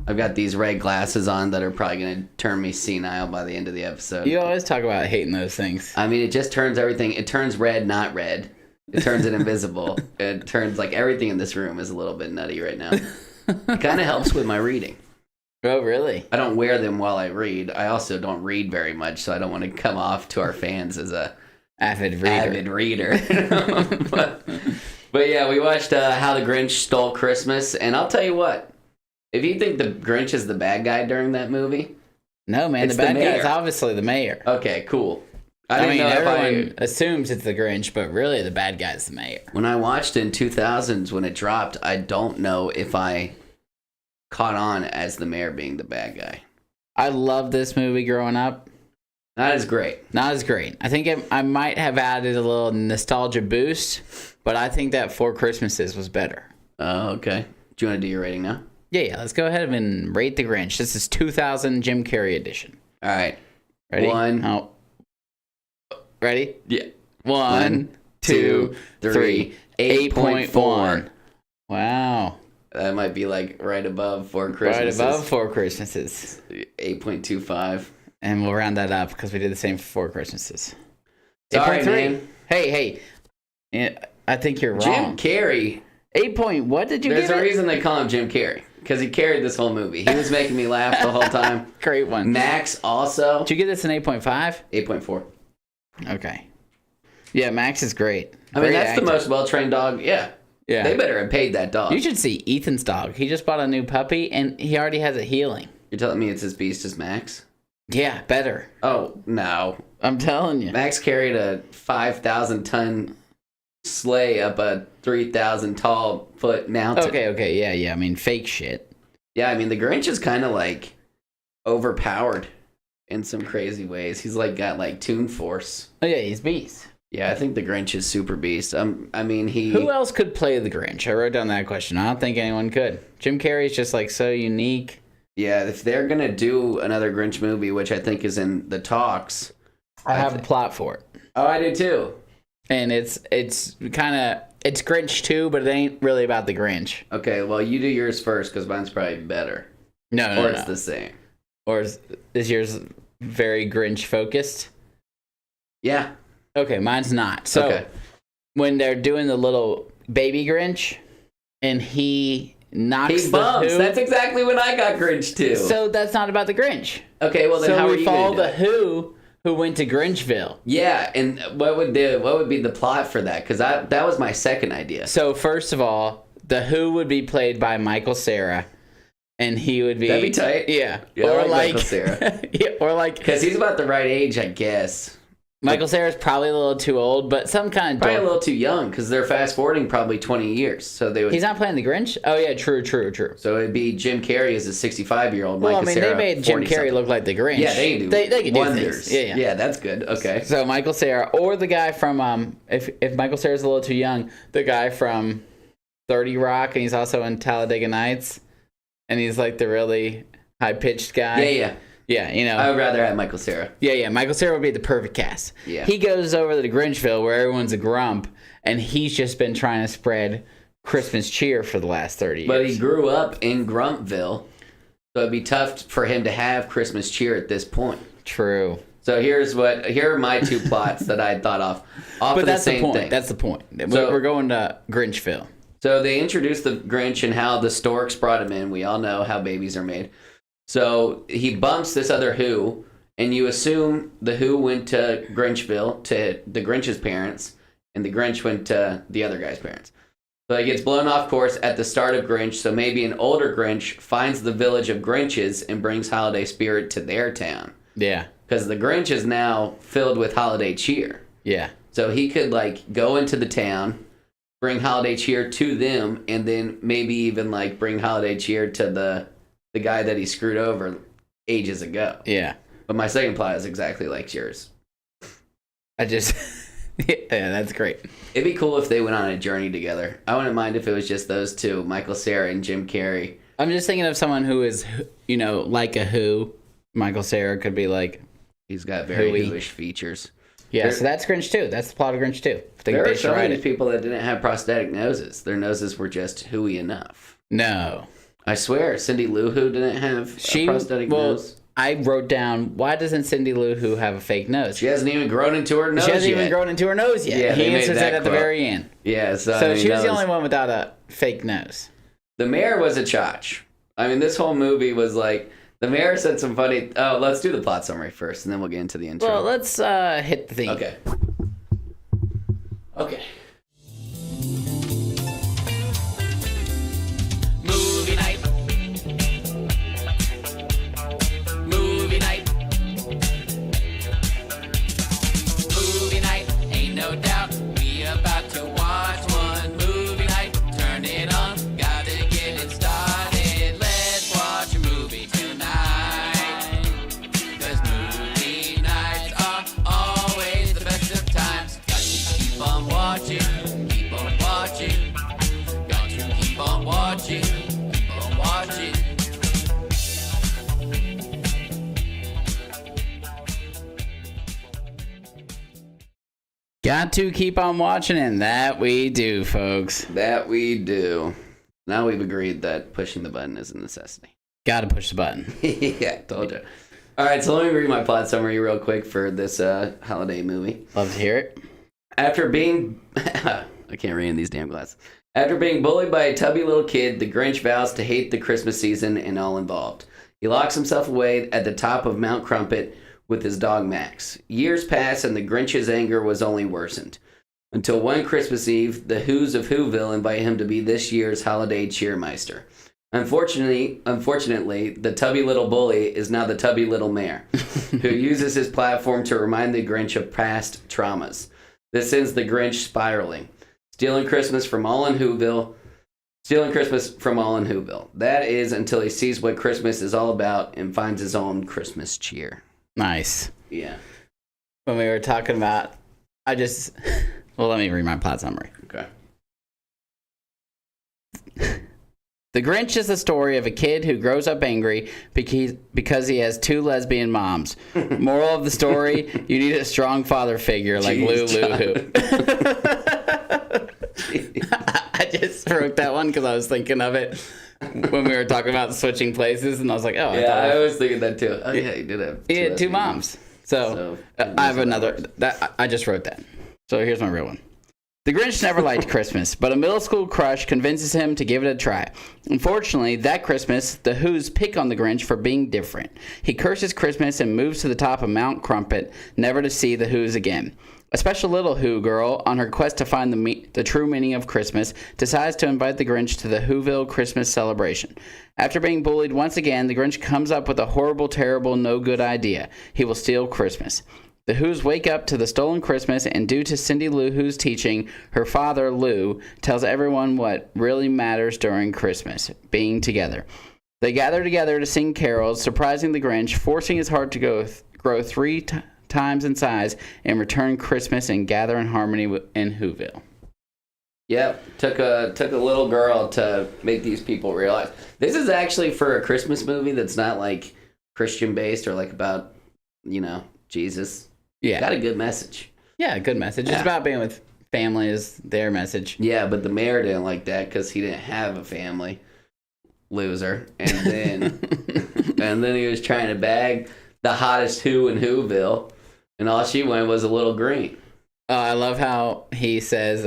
I've got these red glasses on that are probably going to turn me senile by the end of the episode. You always talk about hating those things. I mean, it just turns everything. It turns red, not red. It turns it invisible. It turns like everything in this room is a little bit nutty right now. It kind of helps with my reading. Oh, really? I don't wear them while I read. I also don't read very much, so I don't want to come off to our fans as a avid reader. But yeah, we watched How the Grinch Stole Christmas, and I'll tell you what. If you think the Grinch is the bad guy during that movie... No, man, the bad guy is obviously the mayor. Okay, cool. I mean, everyone assumes it's the Grinch, but really the bad guy's the mayor. When I watched in 2000s when it dropped, I don't know if I caught on as the mayor being the bad guy. I loved this movie growing up. Not as great. I think I might have added a little nostalgia boost, but I think that Four Christmases was better. Oh, okay. Do you want to do your rating now? Yeah, let's go ahead and rate the Grinch. This is 2000 Jim Carrey edition. All right. Ready? Ready? Yeah. 1, 2, 3. 8.4. Wow. That might be like right above Four Christmases. Right above Four Christmases. 8.25. And we'll round that up because we did the same for Four Christmases. Sorry, man. Hey. I think you're wrong. Jim Carrey. 8 what did you give it? There's a reason they call him Jim Carrey. Because he carried this whole movie. He was making me laugh the whole time. Great one. Max also. Did you give this an 8.5? 8.4. Okay. Yeah, Max is great. I mean, that's the most well-trained dog. Yeah. Yeah. They better have paid that dog. You should see Ethan's dog. He just bought a new puppy, and he already has it healing. You're telling me it's as beast as Max? Yeah, better. Oh, no. I'm telling you. Max carried a 5,000-ton sleigh up a 3,000-tall-foot mountain. Okay. Yeah. I mean, fake shit. Yeah, I mean, the Grinch is kind of, like, overpowered in some crazy ways. He's, like, got, like, Toon Force. Oh, yeah, he's beast. Yeah, I think the Grinch is super beast. I mean, Who else could play the Grinch? I wrote down that question. I don't think anyone could. Jim Carrey's just, like, so unique. Yeah, if they're going to do another Grinch movie, which I think is in the talks... I have a plot for it. Oh, I do, too. And it's kind of... It's Grinch 2, but it ain't really about the Grinch. Okay, well, you do yours first, because mine's probably better. No. Or it's the same. Or is yours very Grinch-focused? Yeah. Okay, mine's not. So, when they're doing the little baby Grinch, and he knocks he bumps. the Who... That's exactly when I got Grinch, too. So, that's not about the Grinch. Okay, well, then how are you going to follow the Who went to Grinchville. Yeah, and what would be the plot for that? Because that was my second idea. So, first of all, the Who would be played by Michael Cera. And he would be... That'd be tight. Yeah. Or like Michael Cera. Yeah, or like... Because he's about the right age, I guess. Michael Cera's probably a little too old, but some kind of... Probably a little too young, because they're fast-forwarding probably 20 years. So they would... He's not playing the Grinch? Oh, yeah, true. So it'd be Jim Carrey as a 65-year-old Well, Michael Cera, they made Jim Carrey look like the Grinch. Yeah, they do. They can wonders. Do things. Yeah, that's good. Okay. So Michael Cera, or the guy from... If Michael Cera's a little too young, the guy from 30 Rock, and he's also in Talladega Nights, and he's like the really high-pitched guy. Yeah. Yeah, you know. I would rather have Michael Cera. Yeah. Michael Cera would be the perfect cast. Yeah. He goes over to Grinchville where everyone's a grump, and he's just been trying to spread Christmas cheer for the last 30 years. But he grew up in Grumpville, so it'd be tough for him to have Christmas cheer at this point. True. So here are my two plots that I thought off but of that's the same point. thing. That's the point. So, we're going to Grinchville. So they introduced the Grinch and how the storks brought him in. We all know how babies are made. So he bumps this other Who, and you assume the Who went to Grinchville, to the Grinch's parents, and the Grinch went to the other guy's parents. So he gets blown off course at the start of Grinch, so maybe an older Grinch finds the village of Grinches and brings holiday spirit to their town. Yeah. Because the Grinch is now filled with holiday cheer. Yeah. So he could, like, go into the town, bring holiday cheer to them, and then maybe even, like, bring holiday cheer to the guy that he screwed over ages ago. Yeah. But my second plot is exactly like yours. Yeah, that's great. It'd be cool if they went on a journey together. I wouldn't mind if it was just those two, Michael Cera and Jim Carrey. I'm just thinking of someone who is, like a Who. Michael Cera could be like... He's got very Who-ish features. Yeah, so that's Grinch 2. That's the plot of Grinch 2. There are so many people that didn't have prosthetic noses. Their noses were just Who-y enough. No. I swear, Cindy Lou Who didn't have a prosthetic nose. I wrote down, why doesn't Cindy Lou Who have a fake nose? She hasn't even grown into her nose yet. She hasn't even grown into her nose yet. Yeah, he answers it at the very end. Yeah, so she was the only one without a fake nose. The mayor was a chotch. I mean, this whole movie was like, the mayor said some funny... Oh, let's do the plot summary first, and then we'll get into the intro. Well, let's hit the theme. Okay. Movie night. Movie night. Movie night, ain't no doubt. We about to watch one movie night. Turn it on, gotta get it started. Let's watch a movie tonight. 'Cause movie nights are always the best of times. Got to keep on watching, keep on watching. Got to keep on watching, keep on watching. Got to keep on watching, and that we do, folks. That we do. Now we've agreed that pushing the button is a necessity. Got to push the button. Yeah, told you. All right, so let me read my plot summary real quick for this holiday movie. Love to hear it. After being... I can't read in these damn glasses. After being bullied by a tubby little kid, the Grinch vows to hate the Christmas season and all involved. He locks himself away at the top of Mount Crumpet with his dog Max. Years pass and the Grinch's anger was only worsened. Until one Christmas Eve, the Who's of Whoville invite him to be this year's holiday cheermeister. Unfortunately, the tubby little bully is now the tubby little mayor, who uses his platform to remind the Grinch of past traumas. This sends the Grinch spiraling, stealing Christmas from all in Whoville. That is until he sees what Christmas is all about and finds his own Christmas cheer. Nice. Yeah. When we were talking about, well, let me read my plot summary. Okay. The Grinch is the story of a kid who grows up angry because he has two lesbian moms. Moral of the story, you need a strong father figure like Lou Who. I just wrote that one because I was thinking of it when we were talking about switching places, and I was like, oh. I was thinking that too. Oh, yeah, he did have he had two moms. So I have another. I just wrote that. So here's my real one. The Grinch never liked Christmas, but a middle school crush convinces him to give it a try. Unfortunately, that Christmas, the Who's pick on the Grinch for being different. He curses Christmas and moves to the top of Mount Crumpet, never to see the Who's again. A special little Who girl, on her quest to find the true meaning of Christmas, decides to invite the Grinch to the Whoville Christmas celebration. After being bullied once again, the Grinch comes up with a horrible, terrible, no-good idea. He will steal Christmas. The Who's wake up to the stolen Christmas, and due to Cindy Lou Who's teaching, her father, Lou, tells everyone what really matters during Christmas, being together. They gather together to sing carols, surprising the Grinch, forcing his heart to grow three times in size, and return Christmas and gather in harmony in Whoville. Yep, took a little girl to make these people realize. This is actually for a Christmas movie that's not like Christian based or like about, Jesus. Yeah. Got a good message. Yeah, good message. Yeah. It's about being with family is their message. Yeah, but the mayor didn't like that because he didn't have a family. Loser. And then he was trying to bag the hottest Who in Whoville, and all she went was a little green. Oh, I love how he says,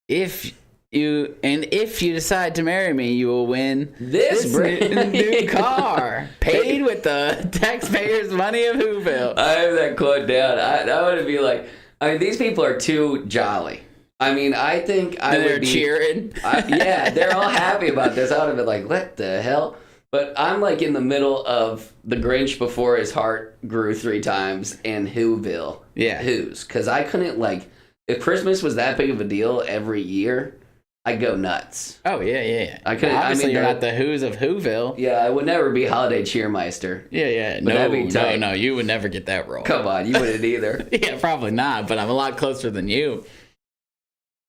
if you decide to marry me, you will win this brand new car, paid with the taxpayers' money of Whoville. I have that quote down. I would be like, these people are too jolly. I think They're cheering. Yeah, they're all happy about this. I would have been like, what the hell? But I'm like in the middle of the Grinch before his heart grew 3 times and Whoville. Yeah. Who's. Because I couldn't if Christmas was that big of a deal every year, I'd go nuts. Oh, yeah. I couldn't. Obviously, you're not the Who's of Whoville. Yeah, I would never be holiday cheermeister. Yeah. No, you would never get that role. Come on, you wouldn't either. Yeah, probably not, but I'm a lot closer than you.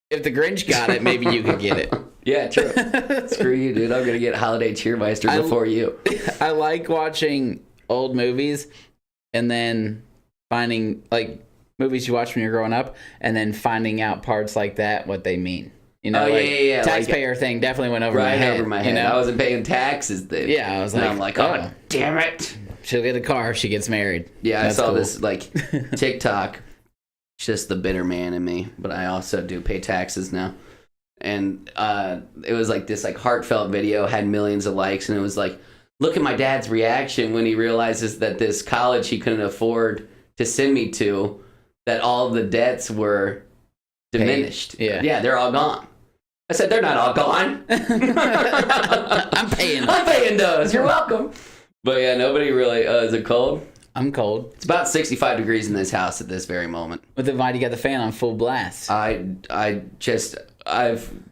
If the Grinch got it, maybe you could get it. Yeah, true. Screw you, dude. I'm going to get holiday cheermeister before you. I like watching old movies and then finding, movies you watch when you're growing up, and then finding out parts like that, what they mean. You know, Oh, yeah. taxpayer thing definitely went over my head. Over my head. You know? I wasn't paying taxes then. Yeah, I was And like, I'm like, oh, damn it. She'll get a car if she gets married. Yeah, That's I saw cool. this like TikTok. It's just the bitter man in me, but I also do pay taxes now. And it was like this like heartfelt video, had millions of likes, and it was like, look at my dad's reaction when he realizes that this college he couldn't afford to send me to, that all the debts were diminished. Yeah. Yeah, they're all gone. I said, they're not all gone. I'm paying them. I'm paying those. You're welcome. But yeah, nobody really, is it cold? I'm cold. It's about 65 degrees in this house at this very moment. But then why do you got the fan on full blast? I've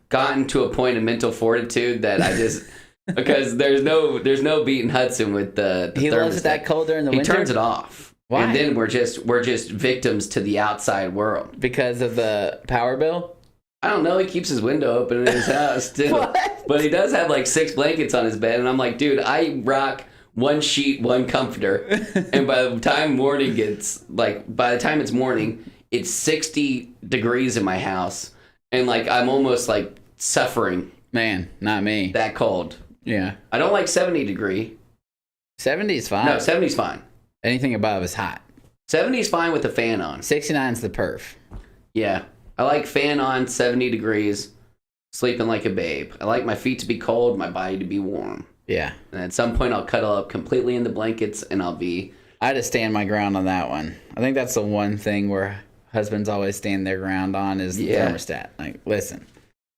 gotten to a point of mental fortitude that I just, because there's no beating Hudson with the He thermostat. loves it that cold during the winter? He turns it off. Why? And then we're just victims to the outside world. Because of the power bill? I don't know. He keeps his window open in his house too. What? But he does have like 6 blankets on his bed, and I'm like, dude, I rock 1 sheet, 1 comforter, and by the time it's morning, it's 60 degrees in my house, and like I'm almost like suffering. Man, not me. That cold. Yeah. I don't like 70 degree. 70 is fine. No, 70's fine. Anything above is hot. 70's fine with the fan on. 69's the perf. Yeah. I like fan on, 70 degrees, sleeping like a babe. I like my feet to be cold, my body to be warm. Yeah. And at some point, I'll cuddle up completely in the blankets, and I'll be... I just stand my ground on that one. I think that's the one thing where husbands always stand their ground on is the thermostat. Like, listen,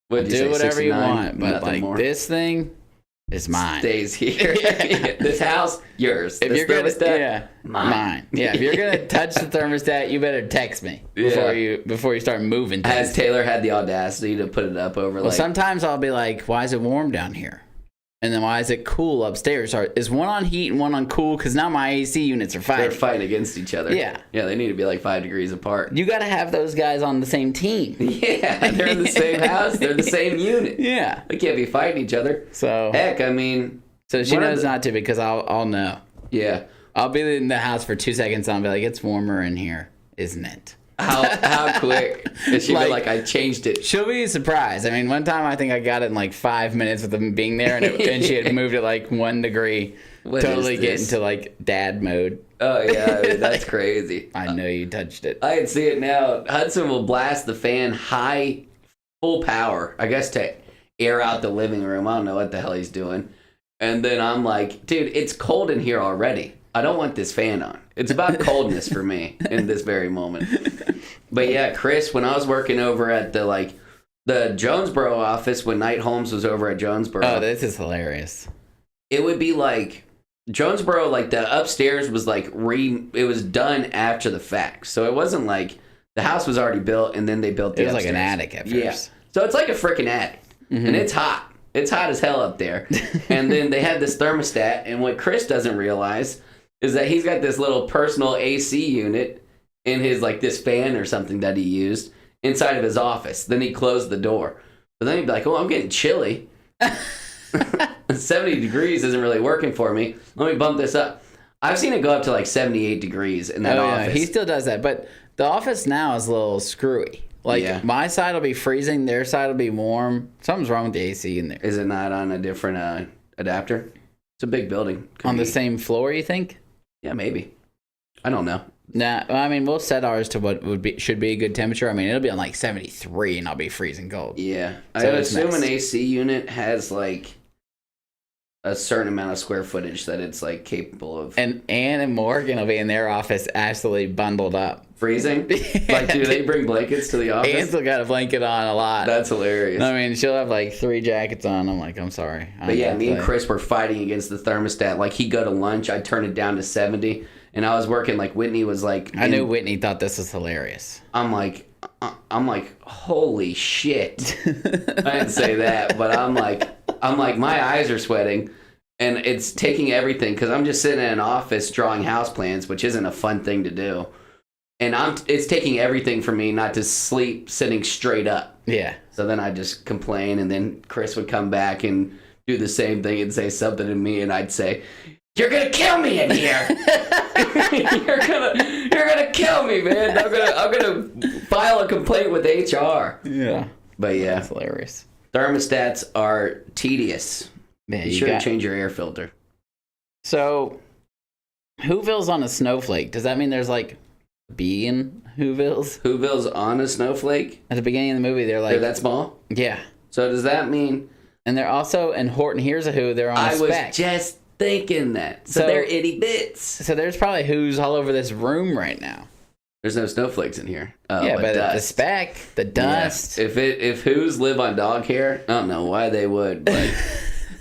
do whatever you want, but like more. This thing is mine. Stays here. This house, yours. If this you're gonna, thermostat, mine. Yeah, if you're gonna touch the thermostat, you better text me before you start moving. Has Taylor had the audacity to put it up over? Well, sometimes I'll be like, "Why is it warm down here?" And then why is it cool upstairs? Is one on heat and one on cool? Because now my AC units are fighting. They're fighting against each other. Yeah. Yeah, they need to be like 5 degrees apart. You got to have those guys on the same team. Yeah, they're in the same house. They're the same unit. Yeah. They can't be fighting each other. So heck, I mean. So she knows not to because I'll know. Yeah. I'll be in the house for 2 seconds and I'll be like, it's warmer in here, isn't it? How quick? And she'd be like, I changed it. She'll be surprised. I mean, one time I think I got it in like 5 minutes with them being there, and she had moved it like 1 degree. What totally get into like dad mode. Oh yeah, I mean, that's crazy. I know you touched it. I can see it now. Hudson will blast the fan high, full power, I guess to air out the living room. I don't know what the hell he's doing. And then I'm like, dude, it's cold in here already. I don't want this fan on. It's about coldness for me in this very moment. But yeah, Chris, when I was working over at the Jonesboro office, when Knight Holmes was over at Jonesboro. Oh, this is hilarious. It would be like Jonesboro, like the upstairs was like it was done after the fact. So it wasn't like the house was already built and then they built the upstairs. It was like an attic at first. Yeah. So it's like a freaking attic. Mm-hmm. And it's hot. It's hot as hell up there. And then they had this thermostat, and what Chris doesn't realize is that he's got this little personal AC unit in his, like, this fan or something that he used inside of his office. Then he closed the door. But then he'd be like, oh, I'm getting chilly. 70 degrees isn't really working for me. Let me bump this up. I've seen it go up to, like, 78 degrees in that office. Yeah, he still does that. But the office now is a little screwy. Like, my side will be freezing, their side will be warm. Something's wrong with the AC in there. Is it not on a different adapter? It's a big building. On the same floor, you think? Yeah, maybe. I don't know. Nah, I mean, we'll set ours to what should be a good temperature. I mean, it'll be on like 73 and I'll be freezing cold. Yeah. So I would assume an AC unit has like a certain amount of square footage that it's like capable of. And Ann and Morgan will be in their office absolutely bundled up. Freezing? Like, do they bring blankets to the office? Ann's still got a blanket on a lot. That's hilarious. I mean, she'll have like 3 jackets on. I'm like, I'm sorry. But yeah, me and Chris were fighting against the thermostat. Like, he'd go to lunch, I'd turn it down to 70. And I was working, like, Whitney was like... I knew Whitney thought this was hilarious. I'm like, holy shit. I didn't say that, but I'm like, my eyes are sweating. And it's taking everything, because I'm just sitting in an office drawing house plans, which isn't a fun thing to do. And it's taking everything from me not to sleep sitting straight up. Yeah. So then I just complain, and then Chris would come back and do the same thing and say something to me, and I'd say, "You're gonna kill me in here. you're gonna kill me, man. I'm gonna file a complaint with HR." Yeah. But yeah, That's hilarious. thermostats are tedious. Man, You should change your air filter. So, Whoville's on a snowflake. Does that mean there's like a bee in Whoville's? Whoville's on a snowflake? At the beginning of the movie, they're like... They're that small? Yeah. So does that mean... And they're also, in Horton Hears a Who, they're on a speck. I was just thinking that. So they're itty bits. So there's probably Who's all over this room right now. There's no snowflakes in here. Oh, yeah, but dust. the speck, the dust. Yeah. If Who's live on dog hair, I don't know why they would, but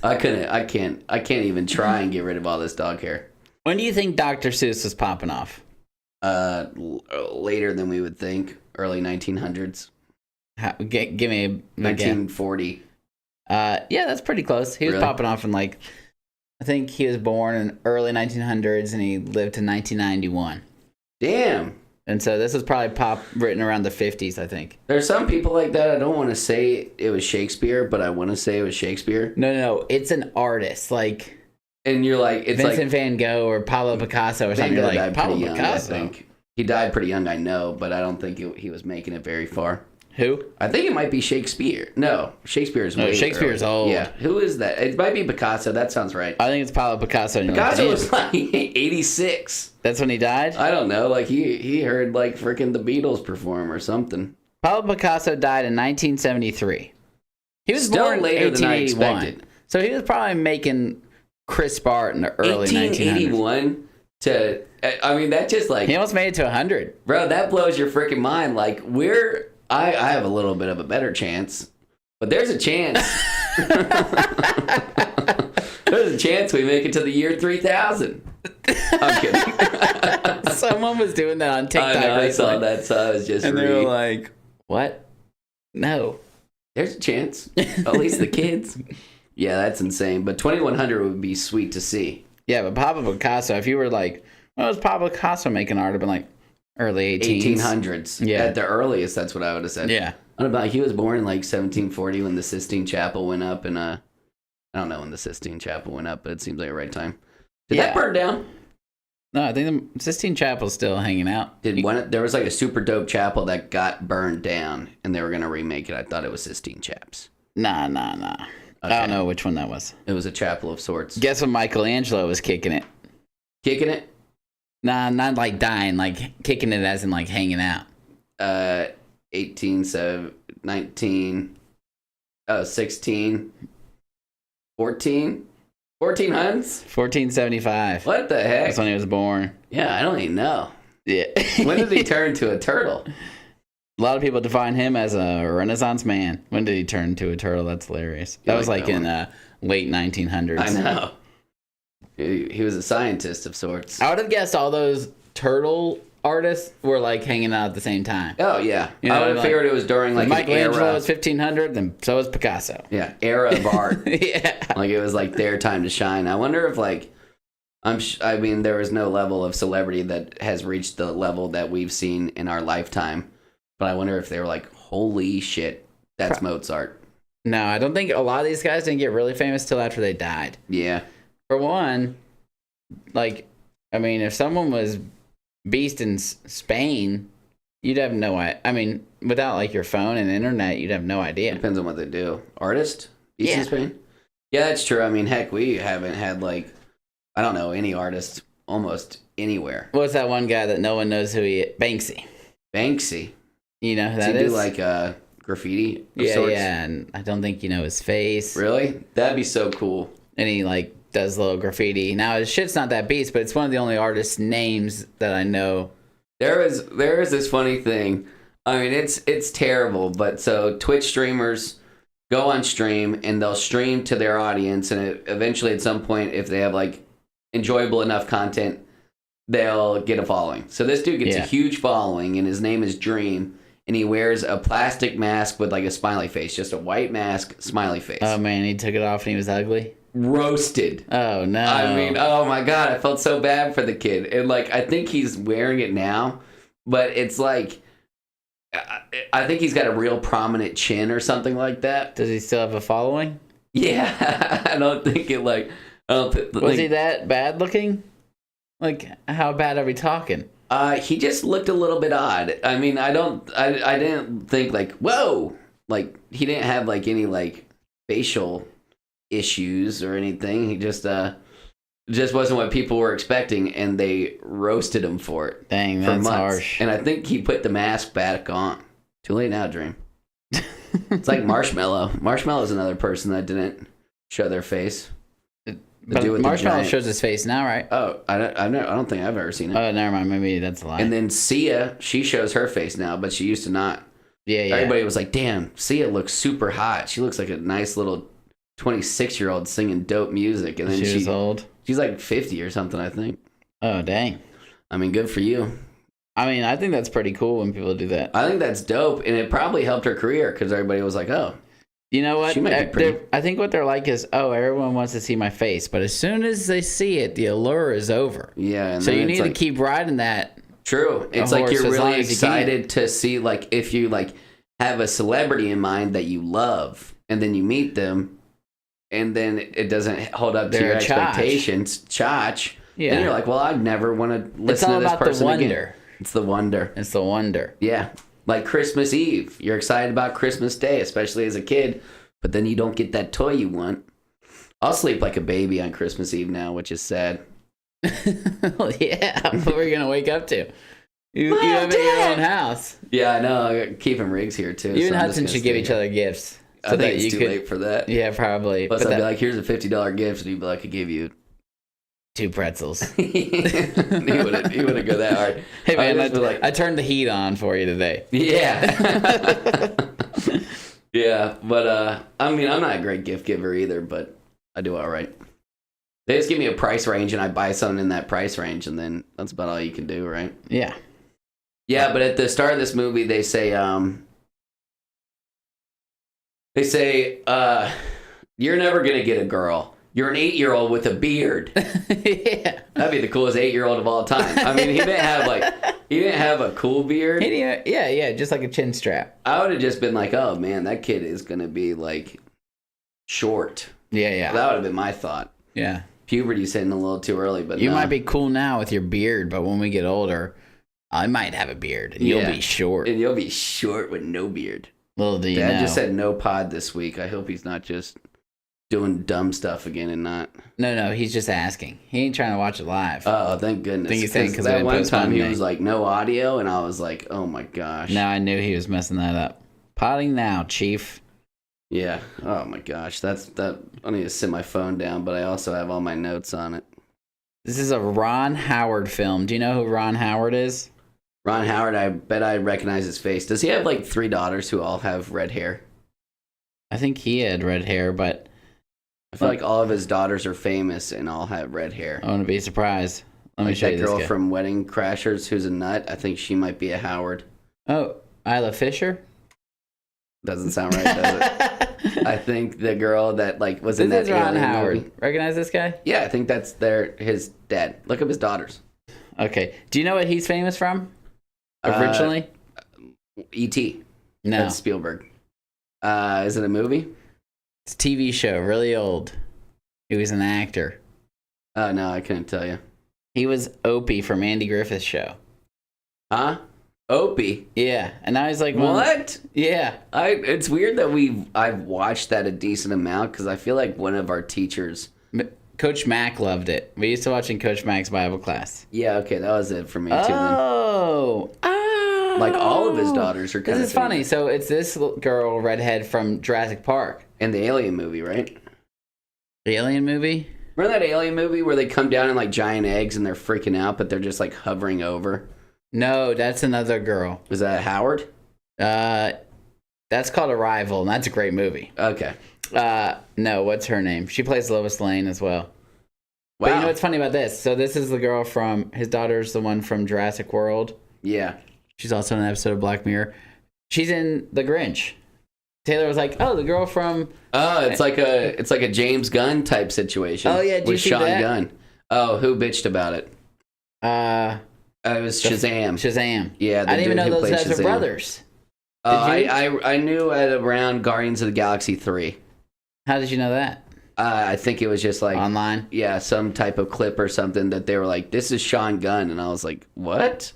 I can't even try and get rid of all this dog hair. When do you think Dr. Seuss was popping off? Later than we would think. Early 1900s. Give me a 1940. Yeah, that's pretty close. He was Really? popping off in like, I think he was born in early 1900s and he lived to 1991. Damn. And so this was probably written around the 50s, I think. There's some people like that. I don't want to say it was Shakespeare, but I want to say it was Shakespeare. No. It's an artist. Like, And you're like, it's Vincent like Van Gogh or Pablo Picasso or Van something. You're Gogh like, died Pablo pretty young, Picasso? I think. He died pretty young, I know, but I don't think he was making it very far. Who? I think it might be Shakespeare. No, Shakespeare's way Shakespeare's early. old. Yeah, who is that? It might be Picasso. That sounds right. I think it's Pablo Picasso. And Picasso like, was like 86. that's when he died? I don't know. Like he heard like freaking the Beatles perform or something. Pablo Picasso died in 1973. He was Still born later in than I 1881. expected. So he was probably making crisp art in the early 1900s. 1881 to, I mean, that just like, He almost made it to 100. bro, that blows your freaking mind. Like I have a little bit of a better chance, but there's a chance. There's a chance we make it to the year 3000. I'm kidding. Someone was doing that on TikTok I know, I recently. saw that, so I was just And they were like, what? No. there's a chance. At least the kids. Yeah, that's insane. But 2100 would be sweet to see. Yeah, but Pablo Picasso, if you were like, what was Pablo Picasso making art? I'd been like, early 1800s. Yeah. At the earliest, that's what I would have said. Yeah. I don't know, he was born in like 1740 when the Sistine Chapel went up, and I don't know when the Sistine Chapel went up, but it seems like the right time. Did that burn down? No, I think the Sistine Chapel's still hanging out. There was like a super dope chapel that got burned down, and they were gonna remake it. I thought it was Sistine Chaps. Nah. Okay. I don't know which one that was. It was a chapel of sorts. Guess when Michelangelo was kicking it? Kicking it? Nah, not like dying, like kicking it as in like hanging out. 16, 14 hunts? 1475. What the heck? That's when he was born. Yeah, I don't even know. Yeah. When did he turn to a turtle? A lot of people define him as a Renaissance man. When did he turn to a turtle? That's hilarious. That You was like like that in late 1900s. I know. He was a scientist of sorts. I would have guessed all those turtle artists were like hanging out at the same time. Oh, yeah. You know, I would have like, figured it was during like an Michelangelo era. was 1500, then so was Picasso. Yeah, era of art. Yeah. Like it was like their time to shine. I wonder if like I mean there is no level of celebrity that has reached the level that we've seen in our lifetime. But I wonder if they were like, holy shit, that's Mozart. No, I don't think a lot of these guys didn't get really famous till after they died. Yeah. For one, like, I mean, if someone was beast in Spain, you'd have no idea. I mean, without like your phone and internet, you'd have no idea. Depends on what they do. Artist? Beast Yeah. in Spain? Yeah, that's true. I mean, heck, we haven't had like, I don't know, any artist almost anywhere. What's that one guy that no one knows who he is? Banksy. Banksy. You know who Does that he is? do like graffiti of yeah, sorts? yeah, and I don't think you know his face. Really? That'd be so cool. And he like does little graffiti. Now his shit's not that beast, but it's one of the only artists' names that I know. There is this funny thing. I mean, it's terrible, but so Twitch streamers go on stream and they'll stream to their audience, and eventually at some point, if they have like enjoyable enough content, they'll get a following. So this dude gets a huge following, and his name is Dream, and he wears a plastic mask with like a smiley face, just a white mask, smiley face. Oh man, he took it off and he was ugly. Roasted. Oh no. I mean, oh my god, I felt so bad for the kid. And like, I think he's wearing it now, but it's like, I think he's got a real prominent chin or something like that. Does he still have a following? Yeah, I don't think it like. Was he that bad looking? Like, how bad are we talking? He just looked a little bit odd. I mean, I didn't think like, whoa, like he didn't have like any like facial issues or anything. He just wasn't what people were expecting, and they roasted him for it. Dang, for that's months. harsh. And I think he put the mask back on. Too late now, Dream. It's like Marshmallow. Marshmallow's another person that didn't show their face. But Marshmallow shows his face now, right? Oh, I don't think I've ever seen it. Oh, never mind. Maybe that's a lie. And then Sia, she shows her face now, but she used to not. Yeah. Everybody was like, damn, Sia looks super hot. She looks like a nice little 26-year-old singing dope music. And then she was old. She's like 50 or something, I think. Oh, dang. I mean, good for you. I mean, I think that's pretty cool when people do that. I think that's dope, and it probably helped her career because everybody was like, oh. You know what? She might be pretty. I think what they're like is, oh, everyone wants to see my face, but as soon as they see it, the allure is over. Yeah. And so you need to keep riding that. True. It's like you're really excited to see, like, if you, like, have a celebrity in mind that you love, and then you meet them, and then it doesn't hold up to your expectations. Chotch. Yeah. Then you're like, well, I'd never want to listen to this person again. It's the wonder. It's the wonder. Yeah. Like Christmas Eve. You're excited about Christmas Day, especially as a kid, but then you don't get that toy you want. I'll sleep like a baby on Christmas Eve now, which is sad. Well, yeah. What we're going to wake up to? You have it at your own house. Yeah, I know. I got keeping Riggs here, too. You and Hudson should give each other gifts. I think it's too late for that. Yeah, probably. Plus, I'd be like, here's a $50 gift, and he'd be like, I give you 2 pretzels. he wouldn't go that hard. Hey man, I turned the heat on for you today. Yeah. Yeah, but I mean, I'm not a great gift giver either, but I do all right. They just give me a price range and I buy something in that price range, and then that's about all you can do, right? Yeah. Yeah, but at the start of this movie, they say you're never gonna get a girl. You're an 8-year-old with a beard. Yeah. That'd be the coolest 8-year-old of all time. I mean, he didn't have a cool beard. Yeah, just like a chin strap. I would have just been like, oh man, that kid is gonna be like short. Yeah. That would have been my thought. Yeah. Puberty's hitting a little too early, but you might be cool now with your beard, but when we get older, I might have a beard and you'll be short. And you'll be short with no beard. Little do you know. Dad just said no pod this week. I hope he's not just doing dumb stuff again and not. No, he's just asking. He ain't trying to watch it live. Oh, thank goodness. Think he's saying because that one time he was like no audio, and I was like, oh my gosh. No, I knew he was messing that up. Potting now, Chief. Yeah. Oh my gosh. That. I need to sit my phone down, but I also have all my notes on it. This is a Ron Howard film. Do you know who Ron Howard is? Ron Howard, I bet I recognize his face. Does he have like 3 daughters who all have red hair? I think he had red hair, but I feel like all of his daughters are famous and all have red hair. I wouldn't be surprised. Let me show you this guy. That girl from Wedding Crashers who's a nut, I think she might be a Howard. Oh, Isla Fisher? Doesn't sound right, does it? I think the girl that like was in that This is Ron Alien Howard. movie. Recognize this guy? Yeah, I think that's his dad. Look up his daughters. Okay. Do you know what he's famous from? Originally? E.T. No. That's Spielberg. Is it a movie? It's a TV show, really old. He was an actor. Oh, no, I couldn't tell you. He was Opie from Andy Griffith's show. Huh? Opie? Yeah. And now he's like, what? Yeah. It's weird that I've watched that a decent amount because I feel like one of our teachers... Coach Mack loved it. We used to watching Coach Mack's Bible class. Yeah, okay, that was it for me too. Oh. Like all of his daughters are kind of. This is funny. So it's this girl, redhead from Jurassic Park. And the Alien movie, right? The Alien movie? Remember that Alien movie where they come down in like giant eggs and they're freaking out, but they're just like hovering over? No, that's another girl. Was that Howard? That's called Arrival, and that's a great movie. Okay. No, what's her name? She plays Lois Lane as well. Wow. But you know what's funny about this? So this is the girl from, his daughter's the one from Jurassic World. Yeah. She's also in an episode of Black Mirror. She's in The Grinch. Taylor was like, "Oh, the girl from." Oh, it's like a James Gunn type situation. Oh yeah, did you see Sean that? Gunn. Oh, who bitched about it? It was Shazam. Shazam. Yeah, I didn't even know those guys are brothers. I knew at around Guardians of the Galaxy 3. How did you know that? I think it was just like online. Yeah, some type of clip or something that they were like, "This is Sean Gunn," and I was like, "What?"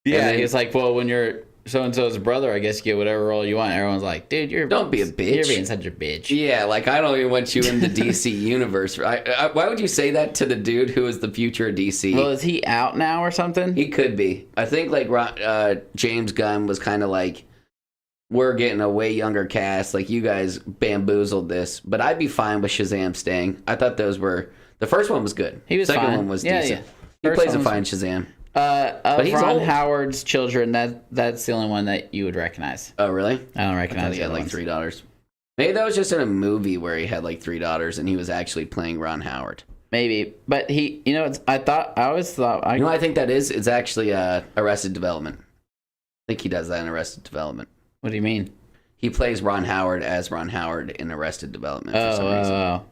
Yeah, he was like, "Well, when you're so-and-so's brother, I guess you get whatever role you want. Everyone's like, dude, Don't be a bitch. You're being such a bitch. Yeah, like I don't even want you in the DC universe. Why would you say that to the dude who is the future of DC? Well, is he out now or something? He could be. I think like James Gunn was kind of like, we're getting a way younger cast. Like you guys bamboozled this, but I'd be fine with Shazam staying. I thought the first one was good. He was Second fine. one was Yeah, decent. yeah. He First plays a one was- fine Shazam. But he's Ron old. Howard's children, that's the only one that you would recognize. Oh really? I don't I thought recognize he the had other like ones. 3 daughters. Maybe that was just in a movie where he had like 3 daughters and he was actually playing Ron Howard. Maybe, but he, I always thought, You know what I think that is? It's actually Arrested Development. I think he does that in Arrested Development. what do you mean? He plays Ron Howard as Ron Howard in Arrested Development for some reason. Oh.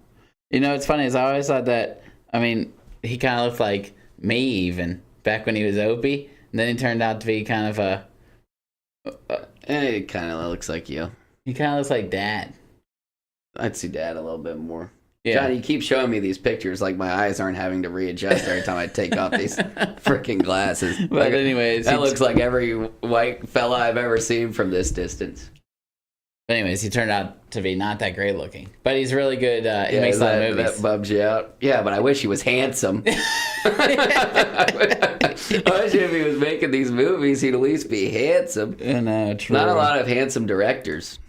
It's funny is I always thought that, he kind of looked like me even back when he was Opie, and then he turned out to be kind of It kind of looks like you. he kind of looks like Dad. I'd see Dad a little bit more. Yeah. Johnny, you keep showing me these pictures like my eyes aren't having to readjust every time I take off these freaking glasses. But Like, anyways, that looks like every white fella I've ever seen from this distance. he turned out to be not that great looking, but he's really good. He makes a lot of movies. That bums you out. Yeah, but I wish he was handsome. I wish if he was making these movies, he'd at least be handsome. No, true. Not a lot of handsome directors.